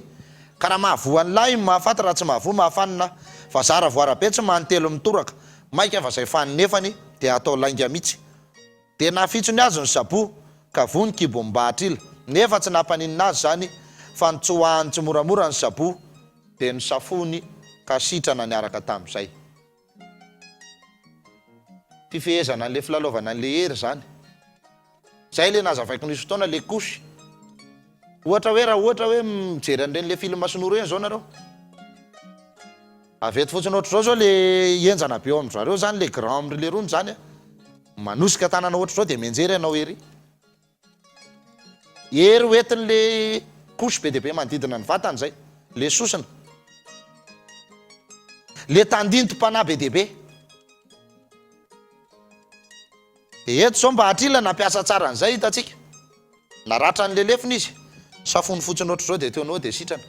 ka raha mahavoan'ny lahy mahafaty raha tsy mahavoa mahafanina fa za raha voarabe tsy manontelo mitoraka maika fa zay faninefany dia atao lainga mihitsy dia nafitsony azy ny sabo ka voa ny kibo mba hatrila nefa tsy nampaninina azy zany fa nitsoahany tsy moramora ny sabo dia ny safony ka sitrana niaraka tamin'izay. Fifehezana an'le filalaovana an'le hery zany. Zay le nazavaiko nisy fotoana le kosy. Ohatra hoe raha ohatra hoe mijery an'ireny le film sonoro eny zao nareo. Aveto fotsiny ohatr' zao le enjana be eo amin'zareo zany le grand le rony zany manosika tanana ohatr' zao dia mienjery ianao ery. Ery hoentin'le kosy be dia be manodidina ny vatany zay, le sosina. Le tandintom-panahy be dia be. Dia eto zao mba hatrila nampiasa tsara an'izay hitantsika. Naratra ny lelefiny izy, safony fotsiny ohatr' zao dia teonao dia sitrana.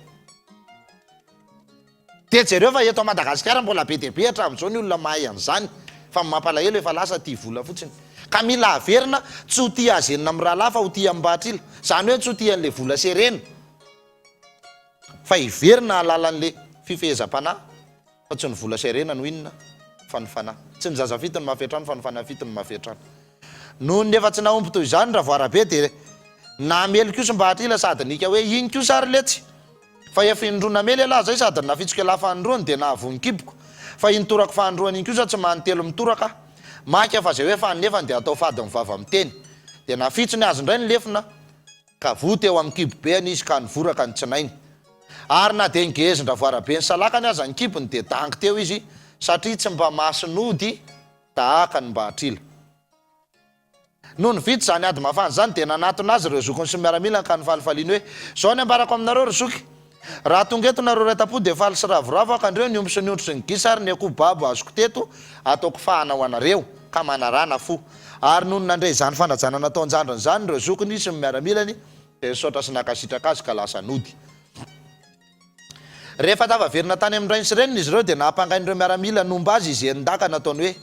Dia jereo fa eto Madagasikara mbola be dia be hatramin'izao ny olona mahay an'izany, fa mampalahelo efa lasa tia vola fotsiny. Ka mila averina tsy ho tia azy enina amin'ny rahalahy fa ho tia amin'ny Mbahatrila. Zany hoe tsy ho tia an'le vola serena fa hiverina alalan'le fifehezam-panahy, fa tsy ny vola serena no inona fa ny fanahy. Tsy ny zaza fitony mafetrano fa ny fanahy fitony mafetrano. Noho ny efa tsy naompy toy izany raha voarabe dia namely kosa Mbahatrila sady nika hoe iny kosa ary letsy. Fa efa indrona mely alahy zay sady nafitsika laha fahandroany dia nahavon-kiboko. Fa iny toraka fahandroany iny kosa tsy manontelo mitoraka. Maika fa zay hoe fanefany dia atao fady mivava miteny. Dia nafitsony azy indray ny lefina ka voty eo amin'ny kibobeany izy ka nivoraka ny tsinainy. Ary na dia ngezindra voarabe ny salakany aza ny kibony dia dangy teo izy satria tsy mba masonody tahaka ny Mbahatrila. Noho ny vity zany ady mafana zany dia nanatona azy ireo zokony sy miaramila ka nyfalifaliany hoe zao ny ambarako aminareo ry zoky. Raha tonga eto nareo raitam-po dia faly sy ravoravo ka andreo ny omby sy ny ondry sy ny gisa ary ny akoho babo azoko teto ataoko fahana ho anareo ka manarana fo. Ary noho nandray izany fanajana nataon-jandrony zany ireo zokony sy miaramilany dia nisaotra sy nakasitraka azy ka lasa nody. Rehefa tavaverina tany amin'ny rainy sy reniny izy ireo dia nahampangain'ireo miaramila nomba azy izy endaka nataony hoe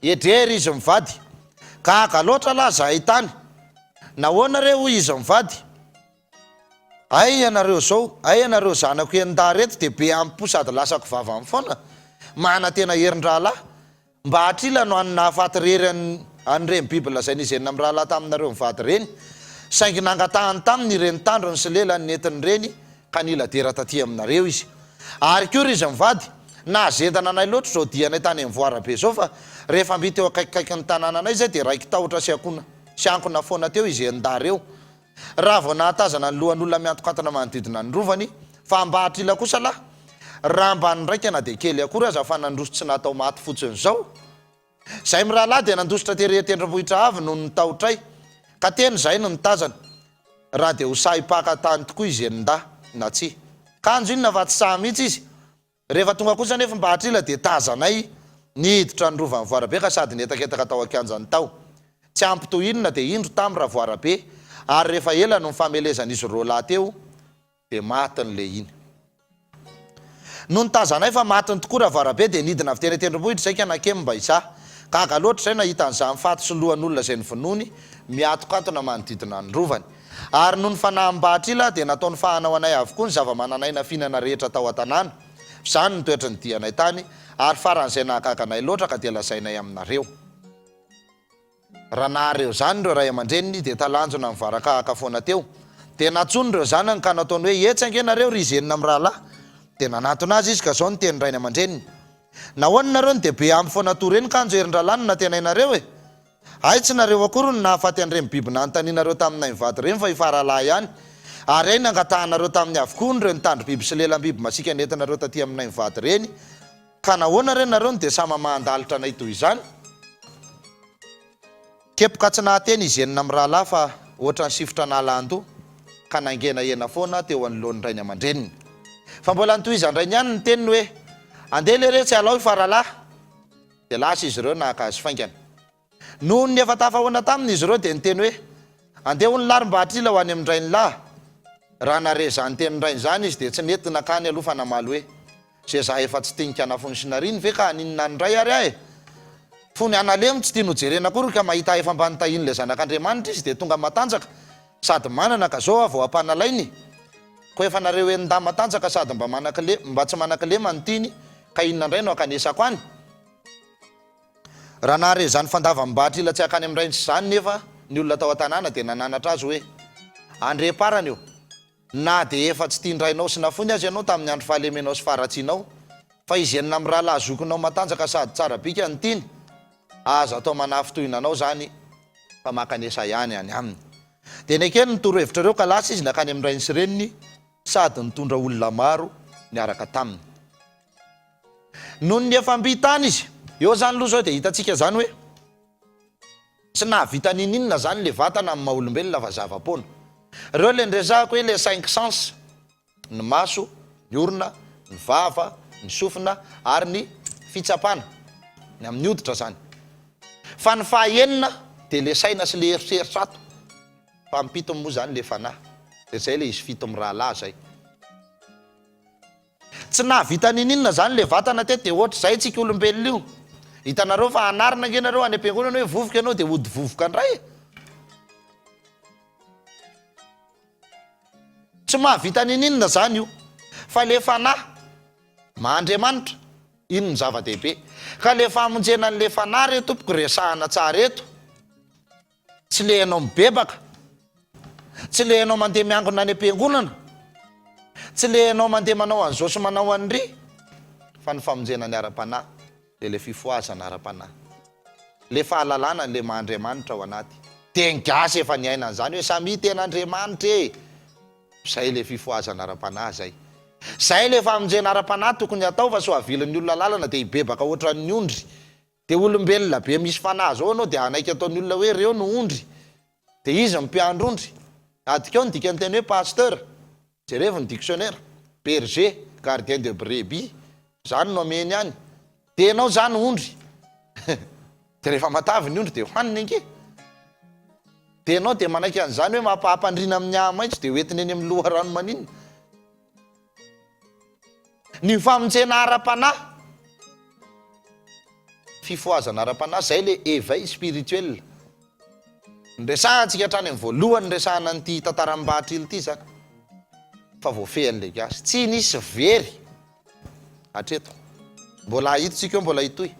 edrery izy mivady gaga loatra lahy zahay tany nahoana reo izy mivady. Ay ianareo zao, ay ianareo zanako enda reto dia be ampo sady lasako vava amin'ny foana, mana tena herin-drahalahy. Mbahatrila no any nahafaty rery an'ireny Bibla zay nizy enina amin'ny rahalahy taminareo mivady reny, saingy nangatahany taminy ireny tandrony sy lelany netiny reny ka nila dera taty aminareo izy. Ary koa ry izy mivady nazentana anay loatra zao dianay tany amin'ny voarabe zao fa rehefa mbity eo akaikikaiky ny tanàna anay zay dia raiky tahotra sy ankona foana teo izy endareo. Raha vao nahatazana ny lohan'olona miantokantana manodidina ny rovany fa Mbahatrila kosa lahy raha mba niraika na dia kely akory aza fa nandroso tsy natao maty fotsiny zao. Zay mirahalahy dia nandositra tery tendrombohitra avy noho ny taotray ka teny zay no nitazana raha dia ho sahipaka tany tokoa izy enda na tsy. Kanjo iny nafa tsy saha mihitsy izy. Rehefa tonga kosa nefa Mbahatrila dia tazanay niditra ny rovan'ny voarabe ka sady netaketaka tao an-kianjany tao. Tsy ampy toy inona dia indro tamin'ny raha voarabe. Ary rehefa ela no mifamelezan'izy roa lahy teo dia matiny le iny. No nitazanay fa matiny tokoa raha voarabe dia nidina avy teny tendrombohitra zay ka nakemy mba hizaha. Gaga loatra zay nahita an'izany faty sy lohan'olona zay nivonony miatokantona manodidina ny rovany. Ary noho ny fanahy Mbahatrila dia nataony fahana ho anay avokoa ny zava-mananay fihinana rehetra tao an-tanàna. Zany nitoetra ny dianay tany ary faran'izay nahagaga anay loatra ka dia lazainay aminareo. Raha nahareo zany ireo ray aman-dreniny dia talanjona mivarakahaka foana teo. Dia natsony ireo zanany ka nataony hoe etsangenareo ry izy enina amin'ny rahalahy. Dia nanatona azy izy ka zao ny teny ray aman-dreniny. Nahoana nareo ny dia be amin'ny foana toreny kanjo herin-drahalahy no natenainareo e. Ay tsy nareo akory no nahafaty an'ireny biby nanontanianareo taminay mivady ireny fa hifaralahy ihany. Ary ay nangatahanareo tamin'ny avokoa nireo nitandro biby sy lelam-biby masika nentinareo taty aminay mivady ireny. Ka nahoana reny nareo no dia sama mahandalitra anay toy izany. Kepoka tsy nahateny izy enina amin'ny rahalahy fa ohatra ny sifotra nalanto ka nangena ena foana teo anoloan'ny rainy aman-dreniny. Fa mbola nitohizandray ihany ny teniny hoe andeha le retsy alao hifaralahy. Dia lasa izy ireo nahakazy faingana. Noho ny efa tafahoana taminy izy ireo dia niteny hoe andeha ho ny lary Mbahatrila ho any amin'ny rainy lahy. Raha nare zany teny rainy zany izy dia tsy nety nakany aloha fa namaly hoe zay za efa tsy tinika anafony sy nariny ve ka aninona ny ray ary ahy. Fony analemo tsy tiany hojerena akory ka mahita efa mba nitahiny ilay zanak'Andriamanitra izy dia tonga matanjaka sady manana ka zao vao ampanalainy. Ko efa nareo enda matanjaka sady mba tsy manan-kilema ny tiany ka inona indray no akanesako any. Raha nahare zany fandava Mbahatrila tsy hakany amin'ny rainy sy zany nefa ny olona tao an-tanàna dia nananatra azy hoe andrem-parana io na dia efa tsy tiandrainao sy nafony azy ianao tamin'ny andro fahalemenao sy faratsianao fa izy enina amin'ny rahalahy zokinao matanjaka sady tsara bika ny tiany aza atao manafitohinanao zany fa makanesa ihany any aminy dia nekeny nitoro-hevitra ireo ka lasa izy nakany amin'ny rainy sy reniny sady nitondra olona maro niaraka taminy noho ny efa mbitany izy eo zany loha zao dia hitantsika zany hoe tsy nahavita nininona zany le vatana amin'ny maha-olombelona fa zava-pona ireo le ndrezahako hoe le 5 sens ny maso ny orona ny vava ny sofina ary ny fitsapana ny amin'ny hoditra zany fa ny fahaenina dia le saina sy le eritreritsato fa mpito moa zany le fanahy dia zay le izy fito amin'ny rahalahy zay tsy nahavita nininona zany le vatana teto dia ohatra zay tsika olombelona io hitanareo fa anarina ngenareo any am-piangonana hoe vovoka ianao dia ody vovoka ndray tsy mahavita nininona zany io fa le fanahy mahandriamanitra ino ny zava-dehibe ka le famonjena n'le fanahy re tompoko resahana tsara eto tsy le hainao mibebaka tsy le hainao mandeha miangona any am-piangonana tsy le hainao mandeha manao an'izao sy manao an'ry fa ny famonjena ny ara-panahy dia le fifoazana ara-panahy le fahalalana n'le mahandriamanitra ao anaty tengasy efa ny ainan'izany hoe samy ten'andriamanitra e zay le fifoazana ara-panahy zay zay le famonjena ara-panahy tokony atao fa so avilan'ny olona lalana dia hibebaka ohatran'ny ondry dia olombelona be misy fanahy zao anao dia anaiky ataon'ny olona hoe reo no ondry dia izy mpiandro ondry adikao ny dikany teny hoe pasteur jerevy ny dictionnaire berger gardien de brebis zany no ameny any dia ianao zany ondry dia rehefa matavy ny ondry dia hoaniny anke dia ianao dia manaiky an'izany hoe mampahampandrina amin'ny ahamaitso dia hoentiny eny amin'ny loha rano maninona ny famonjena ara-panahy fifoazana ara-panahy zay le éveil spirituel nresahantsika hatrany amin'ny voalohany nresahana n'ity tantaram-bahatra ily ity zany fa voafehan'le gasy tsy nisy very hatreto mbola hitotsika eo mbola hitoy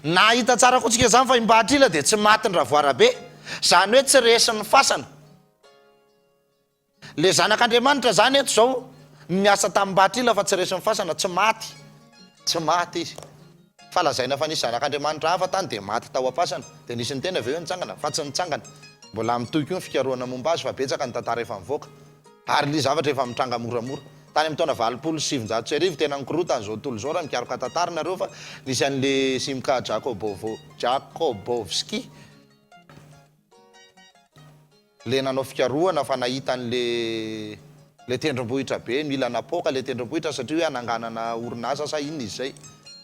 na hita tsara koa tsika zany fa imbahatra ila dia tsy maty ny ravoarabe zany hoe tsy resin'ny fasana le zanak'andriamanitra zany eto zao miasa tamin'ny mbahatra ila fa tsy resin'ny fasana tsy maty izy fa lazaina fa nisy zanak'andriamanitra hafa tany dia maty tao am-pasana dia nisy ny tena avy eo nitsangana fa tsy nitsangana mbola mitoy koa ny fikaroana momba azy fa betsaka ny tantara efa mivoaka ary le zavatra efa mitranga moramora tany amin'ny taona 770 tena nikorotany zao tolo zao raha mikaroka tantaranareo fa nisy an'le simka Jakobowski le nanao fikaroana fa nahitan'le tendrombohitra be mila napoka le tendrombohitra satria hoe ananganana orinasa sa inona izy zay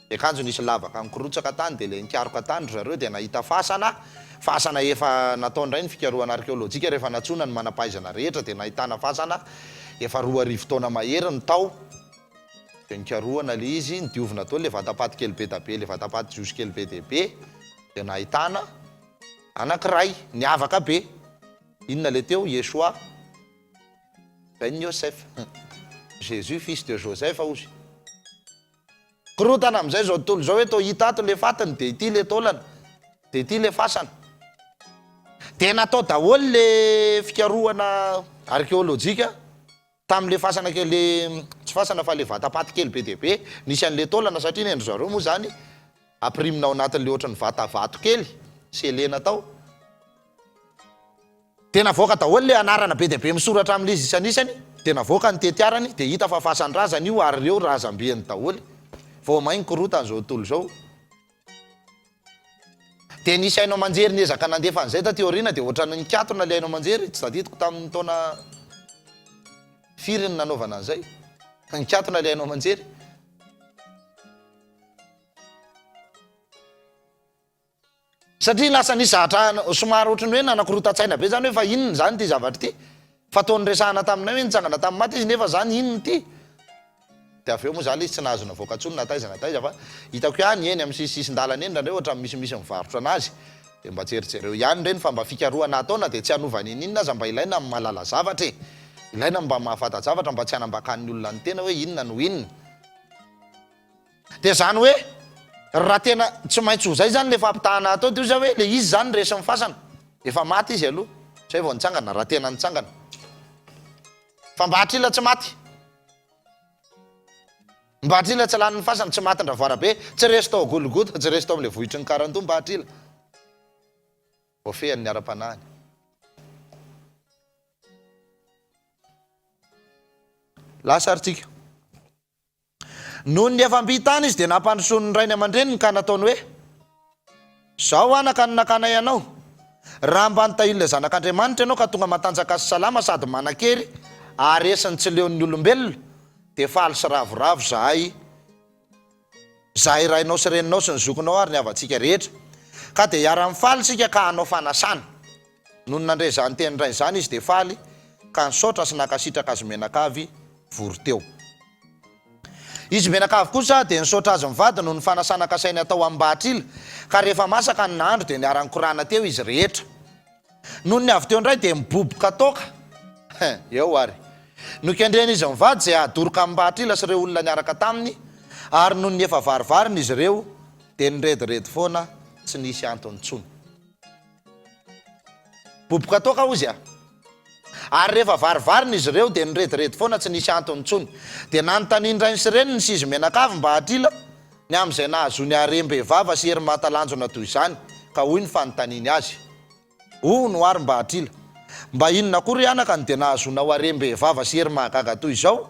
dia kanjo nisy lavaka nikorotsaka tany dia le nikaroka tany zareo dia nahita fasana efa nataondray ny fikaroana arkéolojika rehefa natsona ny manampahaizana rehetra dia nahitana fasana efa 2 taona mahery ny tao dia nikaroana le izy nidiovina tao le vatapaty kely be da be le vatapaty jiosy kely be dehibe dia nahitana anankiray niavaka be inona le teo Yeshua ben Yosef Jésus fils de Joseph ozy korotana amin'izay zao tontolo zao hoe to hita ato le fatiny dia ity le taolana dia ity le fasana dia natao daholo le fikaroana arkéolojika tamin'le fasana kely tsy fasana fa le vatapaty kely be dia be nisy an'le taolana satria nendro zareo moa zany apriminao anatin'le ohatrany vatavato kely selena tao dia navoaka daholo le anarana be dia be misoratra amin'izy isanisany dia navoaka ny tetiarany dia hita fa fasan-drazany io ary reo razam-beany daholo vao mainy korotany zao tolo zao dia nisy hainao manjery niezaka nandefa an'izay tateoriana dia ohatrany nikatona le hainao manjery tsy tadidiko tamin'ny taona firy ny nanaovana an'izay nikatona le hainao manjery satria lasa nisy zatra somary ohatrany hoe nanakorotan-tsaina be zany hoe fa inona zany ty zavatra ity fa taony resahana taminay hoe nitsangana tamin'ny maty izy nefa zany inona ity dia avy eo moa zany izy tsy nahazona voaka-tsony nataiza fa hitako ihany eny amin'ny sisisindalana eny raha ndray ohatra misimisy mivarotra anazy dia mba tserijereo ihany reny fa mba fikaroana ataona dia tsy hanovany ininona aza mba ilaina amin'ny mahalala zavatra e ilaina mba mahafata-javatra mba tsy hanambakan'ny olona ny tena hoe inona no inona dia zany hoe raha tena tsy maintsy ho zay zany le fampitahana atao dia za hoe le izy zany resy mifasana efa maty izy aloha zay vao nitsangana raha tena nitsangana fa Mbahatrila tsy maty, Mbahatrila tsy laniny fasany tsy maty Ndravoarabe, tsy resy tao Golgota, tsy resy tao am'le vohitry ny Karandoha Mbahatrila voafehany ny ara-panahiny. Lasaritsika noho ny efa mbitany izy dia nampandrosoany ny rainy aman-dreniny ka nataony hoe zao anaka ny nakana ianao, raha mba nitahilina zanak'Andriamanitra ianao ka tonga matanjaka sy salama sady manan-kery aresiny tsy leon'ny olombelona dia faly sy ravoravo zahay rainao sy reninao sy ny zokinao ary ny avantsika rehetra ka dia hiara-mifaly sika ka hanao fanasana. Noho ny nandray zany teny ray zany izy dia faly ka nisaotra sy nakasitraka azy menakavy vory teo. Izy menakavy kosa dia nisaotra azy mivady noho ny fanasana kasainy atao amin'ny Mbahatrila ka rehefa masaka ny nahandro dia niara-nikorana teo izy rehetra. Noho ny avy teo indray dia miboboka toka eo ary nokendrena izy mivady izay ahadoroka amin'ny Mbahatrila sy ireo olona niaraka taminy ary noho ny efa varivariny izy ireo dia nirediredy foana tsy nisy antony intsony. Boboka toka ozy ary rehefa varivariny izy ireo dia nirediredy foana tsy nisy antony intsony dia nanontaniany rainy sy reniny sy izy menakavy Mbahatrila ny amin'izay nahazoany harem-behivava sy hery mahatalanjona toy izany ka hoy ny fanontaniany azy: no ary Mbahatrila, mba inona kory anaka ny dia nahazonao harem-behivava sy hery mahagaga toy izao?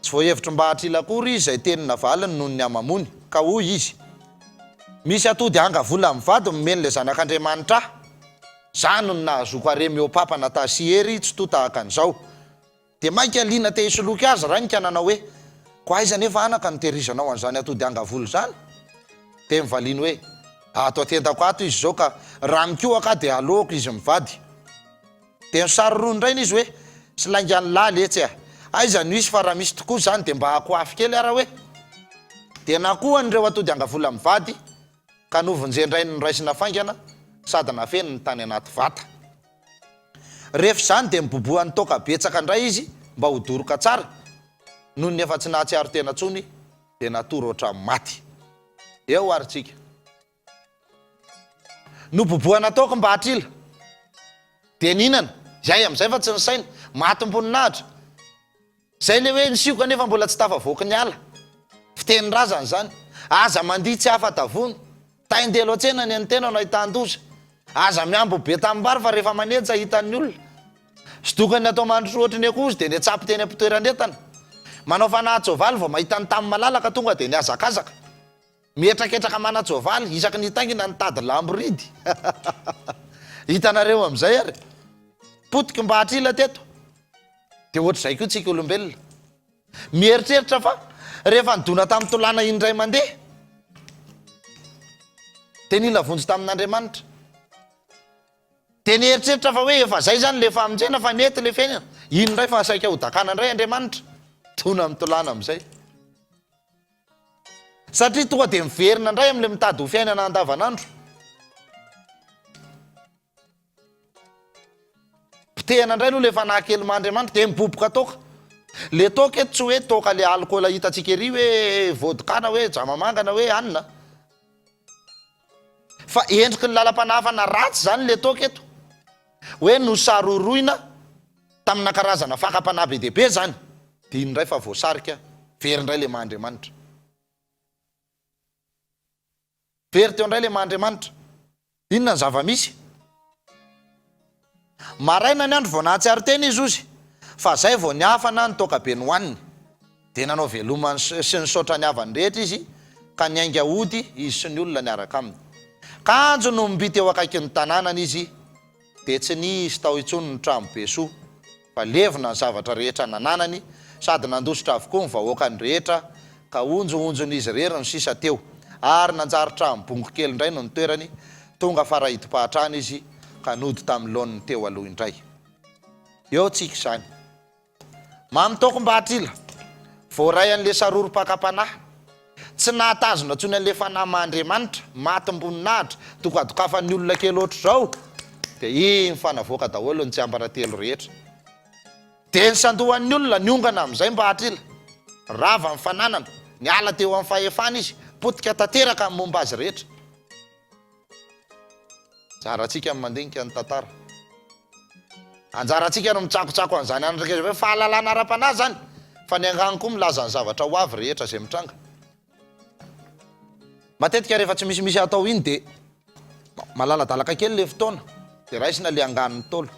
Tsy voahevitry Mbahatrila kory izy izay teny navaliny noho ny amamony ka hoy izy: misy atody angavola mivady mimeny le zanak'Andriamanitra ahy, zany no nahazoko harem eo papana tasy hery tsy to tahaka an'izao. Dia mainka liana te hisoloky azy rainika nanao hoe ko aiza nefa anaka ny tehirizanao an'izany atody angavola zany? Dia mivaliany hoe ato atentako ato izy zao ka raha mikoa ka dia aleoko izy mivady. Dia nisaroroany rainy izy hoe sy laingany laly etsy aiza no isy fa raha misy tokoa zany dia mba hakoafy kely ara hoe. Dia nakohany ireo atody angavola mivady ka novonjendrainy ny raisina faingana sady nafeny ny tany anaty vata. Rehefa izany dia mibobohan'ny toka betsaka indray izy mba ho doroka tsara, noho ny efa tsy nahatsiaro tena tsony dia natory ohatrany maty. Eo ary tsika nobobohana toka Mbahatrila dia ninana zay amin'izay fa tsy nisaina matim-boninahitra zay le hoe nisioka nefa mbola tsy tafavoaky ny ala, fiteny razana zany. Aza mandihy tsy afa-tavony, taindelo an-tsena ny antena no ahitan-doza, aza miambo be tambary fa rehefa manetsy hitan'ny olona, sidokany atao mandroso ohatry ny akozy dia ny atsapy teny am-pitoeran-dentana, manao fanahy-tsoavaly vao mahita ny tamy malalaka tonga dia ny azakazaka, mietraketraka mana-tsoavaly isaky ny taingina ny tady lamboridy hitanareo amin'izay ary potiky Mbahatrila teto. Dia ohatr'izay koa tsika olombelona mieritreritra fa rehefa nidona tamin'ny tolana indray mandeha dia nila vonjy tamin'Andriamanitra dia nieritreritra fa hoe efa zay zany le famonjena fa nety le fiainana, ino indray fa saika ho dakana indray Andriamanitra tona amin'ny tolana amin'izay, satria tonga dia miverina indray amin'le mitady ho fiainana andavanandro. Pitehana indray aloha le fanahy-kely m'Andriamanitra dia miboboka toka. Le toka eto tsy hoe toka le alcool hitantsika ery hoe vodka na hoe jamamanga na hoe anina, fa endriky ny lalam-panahafana ratsy zany le toka eto, hoe nosaroroina tamina karazana fakam-panahy be dehibe zany. Dia iny indray fa voasarika very indray le Mahandriamanitra, very teo indray le Mahandriamanitra. Inona ny zava-misy? Maraina ny andro vao nahatsiaro teny izy ozy fa zay vao niafana ny toka be nohaniny dia nanao velomany sy nisaotra ny havany rehetra izy ka niainga hody izy sy ny olona niaraka aminy. Kanjo no mimbity eo akaiky ny tanànany izy dia tsy nisy tao intsony ny trano be soa fa levona ny zavatra rehetra nananany sady nandositra avokoa ny vahoakany rehetra ka onjoonjon'izy rery ny sisa teo ary nanjary trano bongo kely indray no nitoerany tonga farahidi-pahatrany izy ka nody tamin'ny laoniny teo aloha indray. Eo tsika izany mamy toko Mbahatrila voaray an'le saroro-pakam-panahy tsy nahatazona ntsony an'le fanahy Mahandriamanitra matim-boninahitra dokadokafan'ny olona kely ohatr' izao dia iny fanavoaka daholo ny tsy ambaratelo rehetra. Dia ny sandohan'ny olona niongana amin'izay Mbahatrila, rava ny fananana, ny ala teo amin'ny fahefana izy, potika tanteraka amin'ny momba azy rehetra. Zaratsika ny mandinika ny tantara anjaratsika no mitsakotsako an'izany andraka hoe fahalalana ara-panahy zany fa ny angano koa milaza ny zavatra ho avy rehetra zay mitranga matetika rehefa tsy misimisy atao iny de malaladalaka kely le fotoana de raisina le angano tolo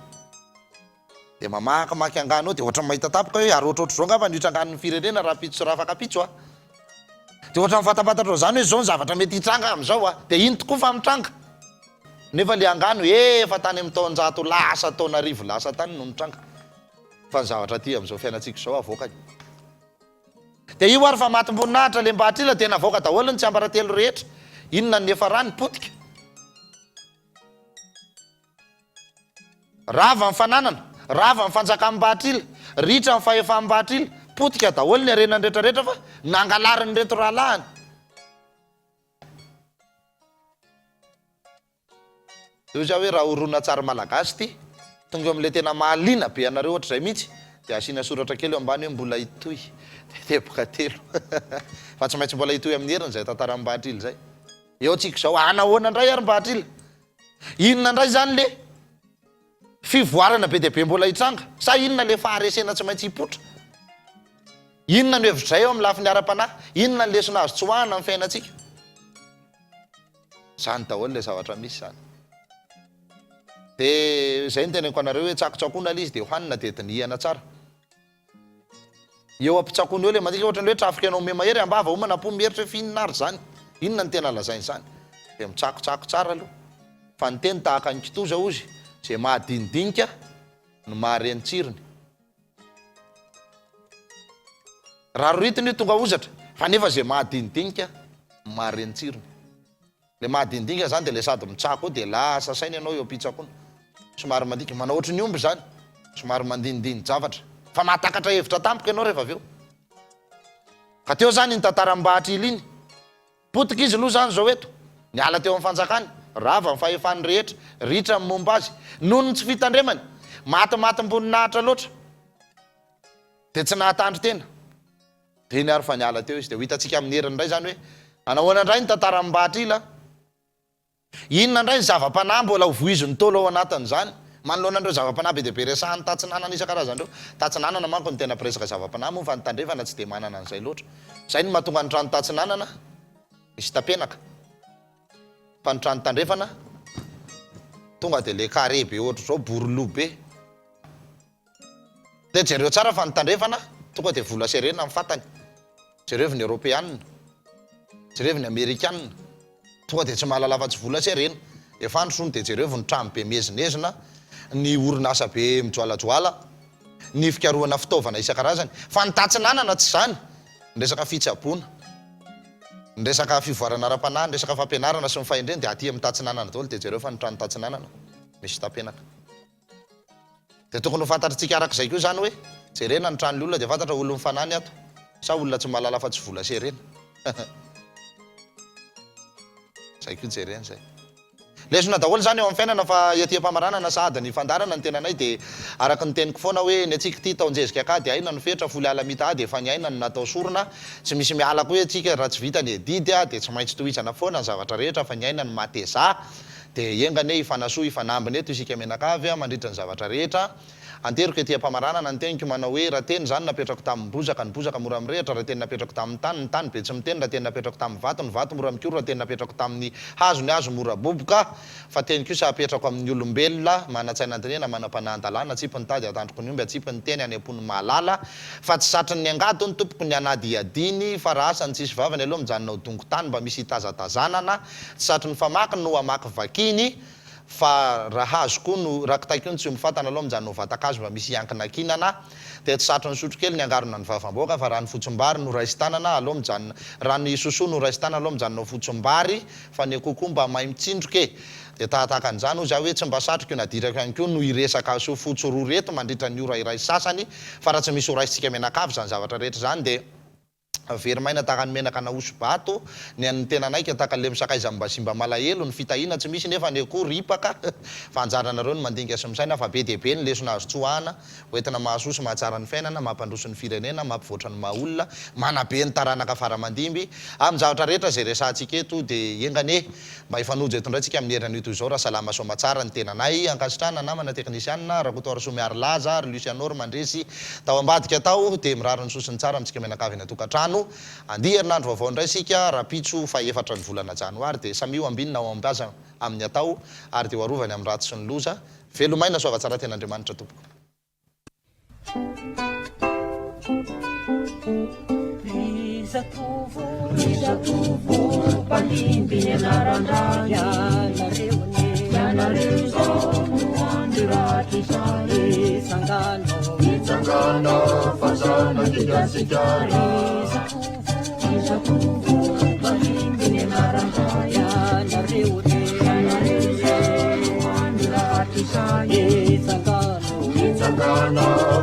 de mamakimaky angano de ohatra mahita tapoka hoe ary ohatrohatro zao ngamba nitra anganon'ny firenena raha pitso raha afaka pitso de ohatra mifatapatatra zany hoe zao ny zavatra mety hitranga am'izao de iny tokoa fa mitranga nefa le angano efa tany amin'ny taonjato lasa taona arivo lasa tany no mitranga fa ny zavatra ty am'izao fiainatsika zao avoakany de io ary fa matim-boninahitra le mbahatrila tena avoaka daholo ny tsy ambaratelo rehetra inona ny efa rany potika rava ny fananana rava ny fanjakam-bahatrila ritra ny fahefam-bahatrila potika daholo ny arenany rehetrarehetra fa nangalariny reto rahalahany io za hoe raha orona tsara malagasy ty tonga am'le tena mahaliana be anareo ohatra zay mihitsy de asiana soratra kely eo ambany hoe mbola itoy de teboka telo fa tsy maintsy mbola itoy amin'ny heriny zay tantara mbahatrila zay eo tsika zao anahoana indray ary mbahatrila inona indray zany le fivoarana be de be mbola hitranga sa inona le faharesena tsy maintsy hipotra inona no hevitray eo amin'ny lafiny ara-panahy inona ny lesona azo tsoahana amin'ny fiainatsika zany daholo le zavatra misy zany de zay ny teneniko anareo hoe tsakotsakoana le izy de hoanina de dinihana tsara eo ampitsakony eo le matika ohatra ny hoe trafika anao me mahery ambava omana po mieritra hoe fininary zany inona ny tena lazainy zany de mitsakotsako tsara aloha fa ny teny tahaka ny kitoza ozy zay mahadinidinika no maharenitsirony raha roritiny tonga ozatra fa nefa zay mahadinidinika no maharenitsirony le mahadinidinika zany de le sady mitsako de lasa sainy ianao eo ampitsakony somary mandika manao ohatry ny omby zany somary mandinidiny zavatra fa mahatakatra hevitra tampoka ianao rehefa aveo ka teo zany ny tantaram-bahatrila iny potika izy aloha zany zao eto niala teo amin'ny fanjakany rava ny fahefany rehetra ritra amin'ny momba azy noho ny tsy fitandremany matymatim-boninahitra loatra de tsy nahatandry tena de iny ary fa niala teo izy de ho hitatsika amin'ny heriny indray zany hoe anahoana indray ny tantaram-bahatrila inona indray ny zava-panahy mbola hovoizony tolo ao anatin'izany manoloanandreo zava-panahy be de be resahany tatsinanana isan-karazandreo tatsinanana manko ny tena presaka zava-panahy moa fa nytandrefana tsy de manana an'izay loatra zay ny mahatonga ny trano tatsinanana misy tapenaka fa ny trano tandrefana tonga de le carré be ohatra zao borlo be de jereo tsara fa nytandrefana tonga de vola serena amin'ny fatany jereo ny européanina jereo ny américanina tonga de tsy mahalala fa tsy vola serena efa androsony de jereo ny trano be mezinezina ny orinasa be mijoalajoala ny fikarohana fitaovana isan-karazany fa ny tatsinanana tsy zany ny resaka fitsaboana ny resaka fivoarana ara-panahy ny resaka fampianarana sy ny fahendreny de aty amin'ny tatsinanana daholo de jereo fa ny trano tatsinanana misy tapenaka de tokony ho fantatritsika arak'izay koa zany hoe jerena ny trano olona de fantatra olo mifanany ato sa olona tsy mahalala fa tsy vola serena zay koa jerena zay lesona daholo zany eo amin'ny fiainana fa ety-pamaranana sady ny fandarana ny tenanay de araky ny teniko foana hoe ny atsika ty taonjezika ka de aina no fetra foly ala mita de fa ny aina no natao sorona tsy misy miala koa hoe atsika raha tsy vita ny edidy de tsy maintsy tohizana foana ny zavatra rehetra fa ny aina no mateza de engany hoe ifanasoa ifanambiny eto isika menakavy mandritra ny zavatra rehetra anteriko ety-pamaranana ny teniko manao hoe raha teny zany napetrako tamin'ny bozaka ny bozaka mora mirehatra raha teny napetrako tamin'ny tany ny tany be tsy miteny raha teny napetrako tamin'ny vato ny vato mora mikoro raha teny napetrako tamin'ny hazo ny hazo mora boboka fa teny kosa apetrako amin'ny olombelona manatsaina antenena manam-panahantalàna tsipy ny tady atandroko ny omby atsipy ny teny any am-pony mahalala fa tsy satry ny angato ny tompoko ny anadiadiny fa raha asany tsisy vavany aloha mijanonao dongo tany mba misy hitazatazanana tsy satry ny famaky no amaky vakiny fa raha hazo koa no rakitaiko ny tsy mifatana aloha mijanonao vatakazo mba misy iankinankinana de tsy satry ny sotro kely ny angarona ny vavamboaka fa raha ny fotsombary no raistanana aloha mijanona raha ny sosoa no raistana aloha mijanonao fotsombary fa ny kokoa mba mahay mitsindroke de tahataka an'izany ozy hoe tsy mba satroko nadirako ihany koa no iresaka so fotsoroa reto mandritra ny ora iray sasany fa raha tsy misy oraisitsika menakavy zany zavatra rehetra zany de very maina tahaka ny menaka na oso-bato ny an'ny tena naika tahaka le misakaiza mba simba malahelo ny fitahina tsy misy nefa ny akoho ripaka fa anjaranareo ny mandinika sy misaina fa be dia be ny lesona azo tsoahana hoentina mahasoso mahatsara ny fiainana mampandroso ny firenena mampivoatra ny mahaolona manabe ny taranaka faramandimby amin'ny zavatra rehetra zay resantsika eto dia engane mba ifanojo eto indraitsika amin'ny herina ito izao raha salama soa matsara ny tenanay ankasitrana namana teknisianina rakotoara somiary laza ary lucianor mandresy tao ambadika tao dia mirary ny sosiny tsara amintsika menakavy na tokantrano andia herinandro vaovao indray sika rapitso fa efatra ny volana janoary dia samio ambinina ao ampiasa amin'ny atao ary dia hoarovany amin'ny rato sy ny loza velomaina soava tsara ten'Andriamanitra tompoko. Sangano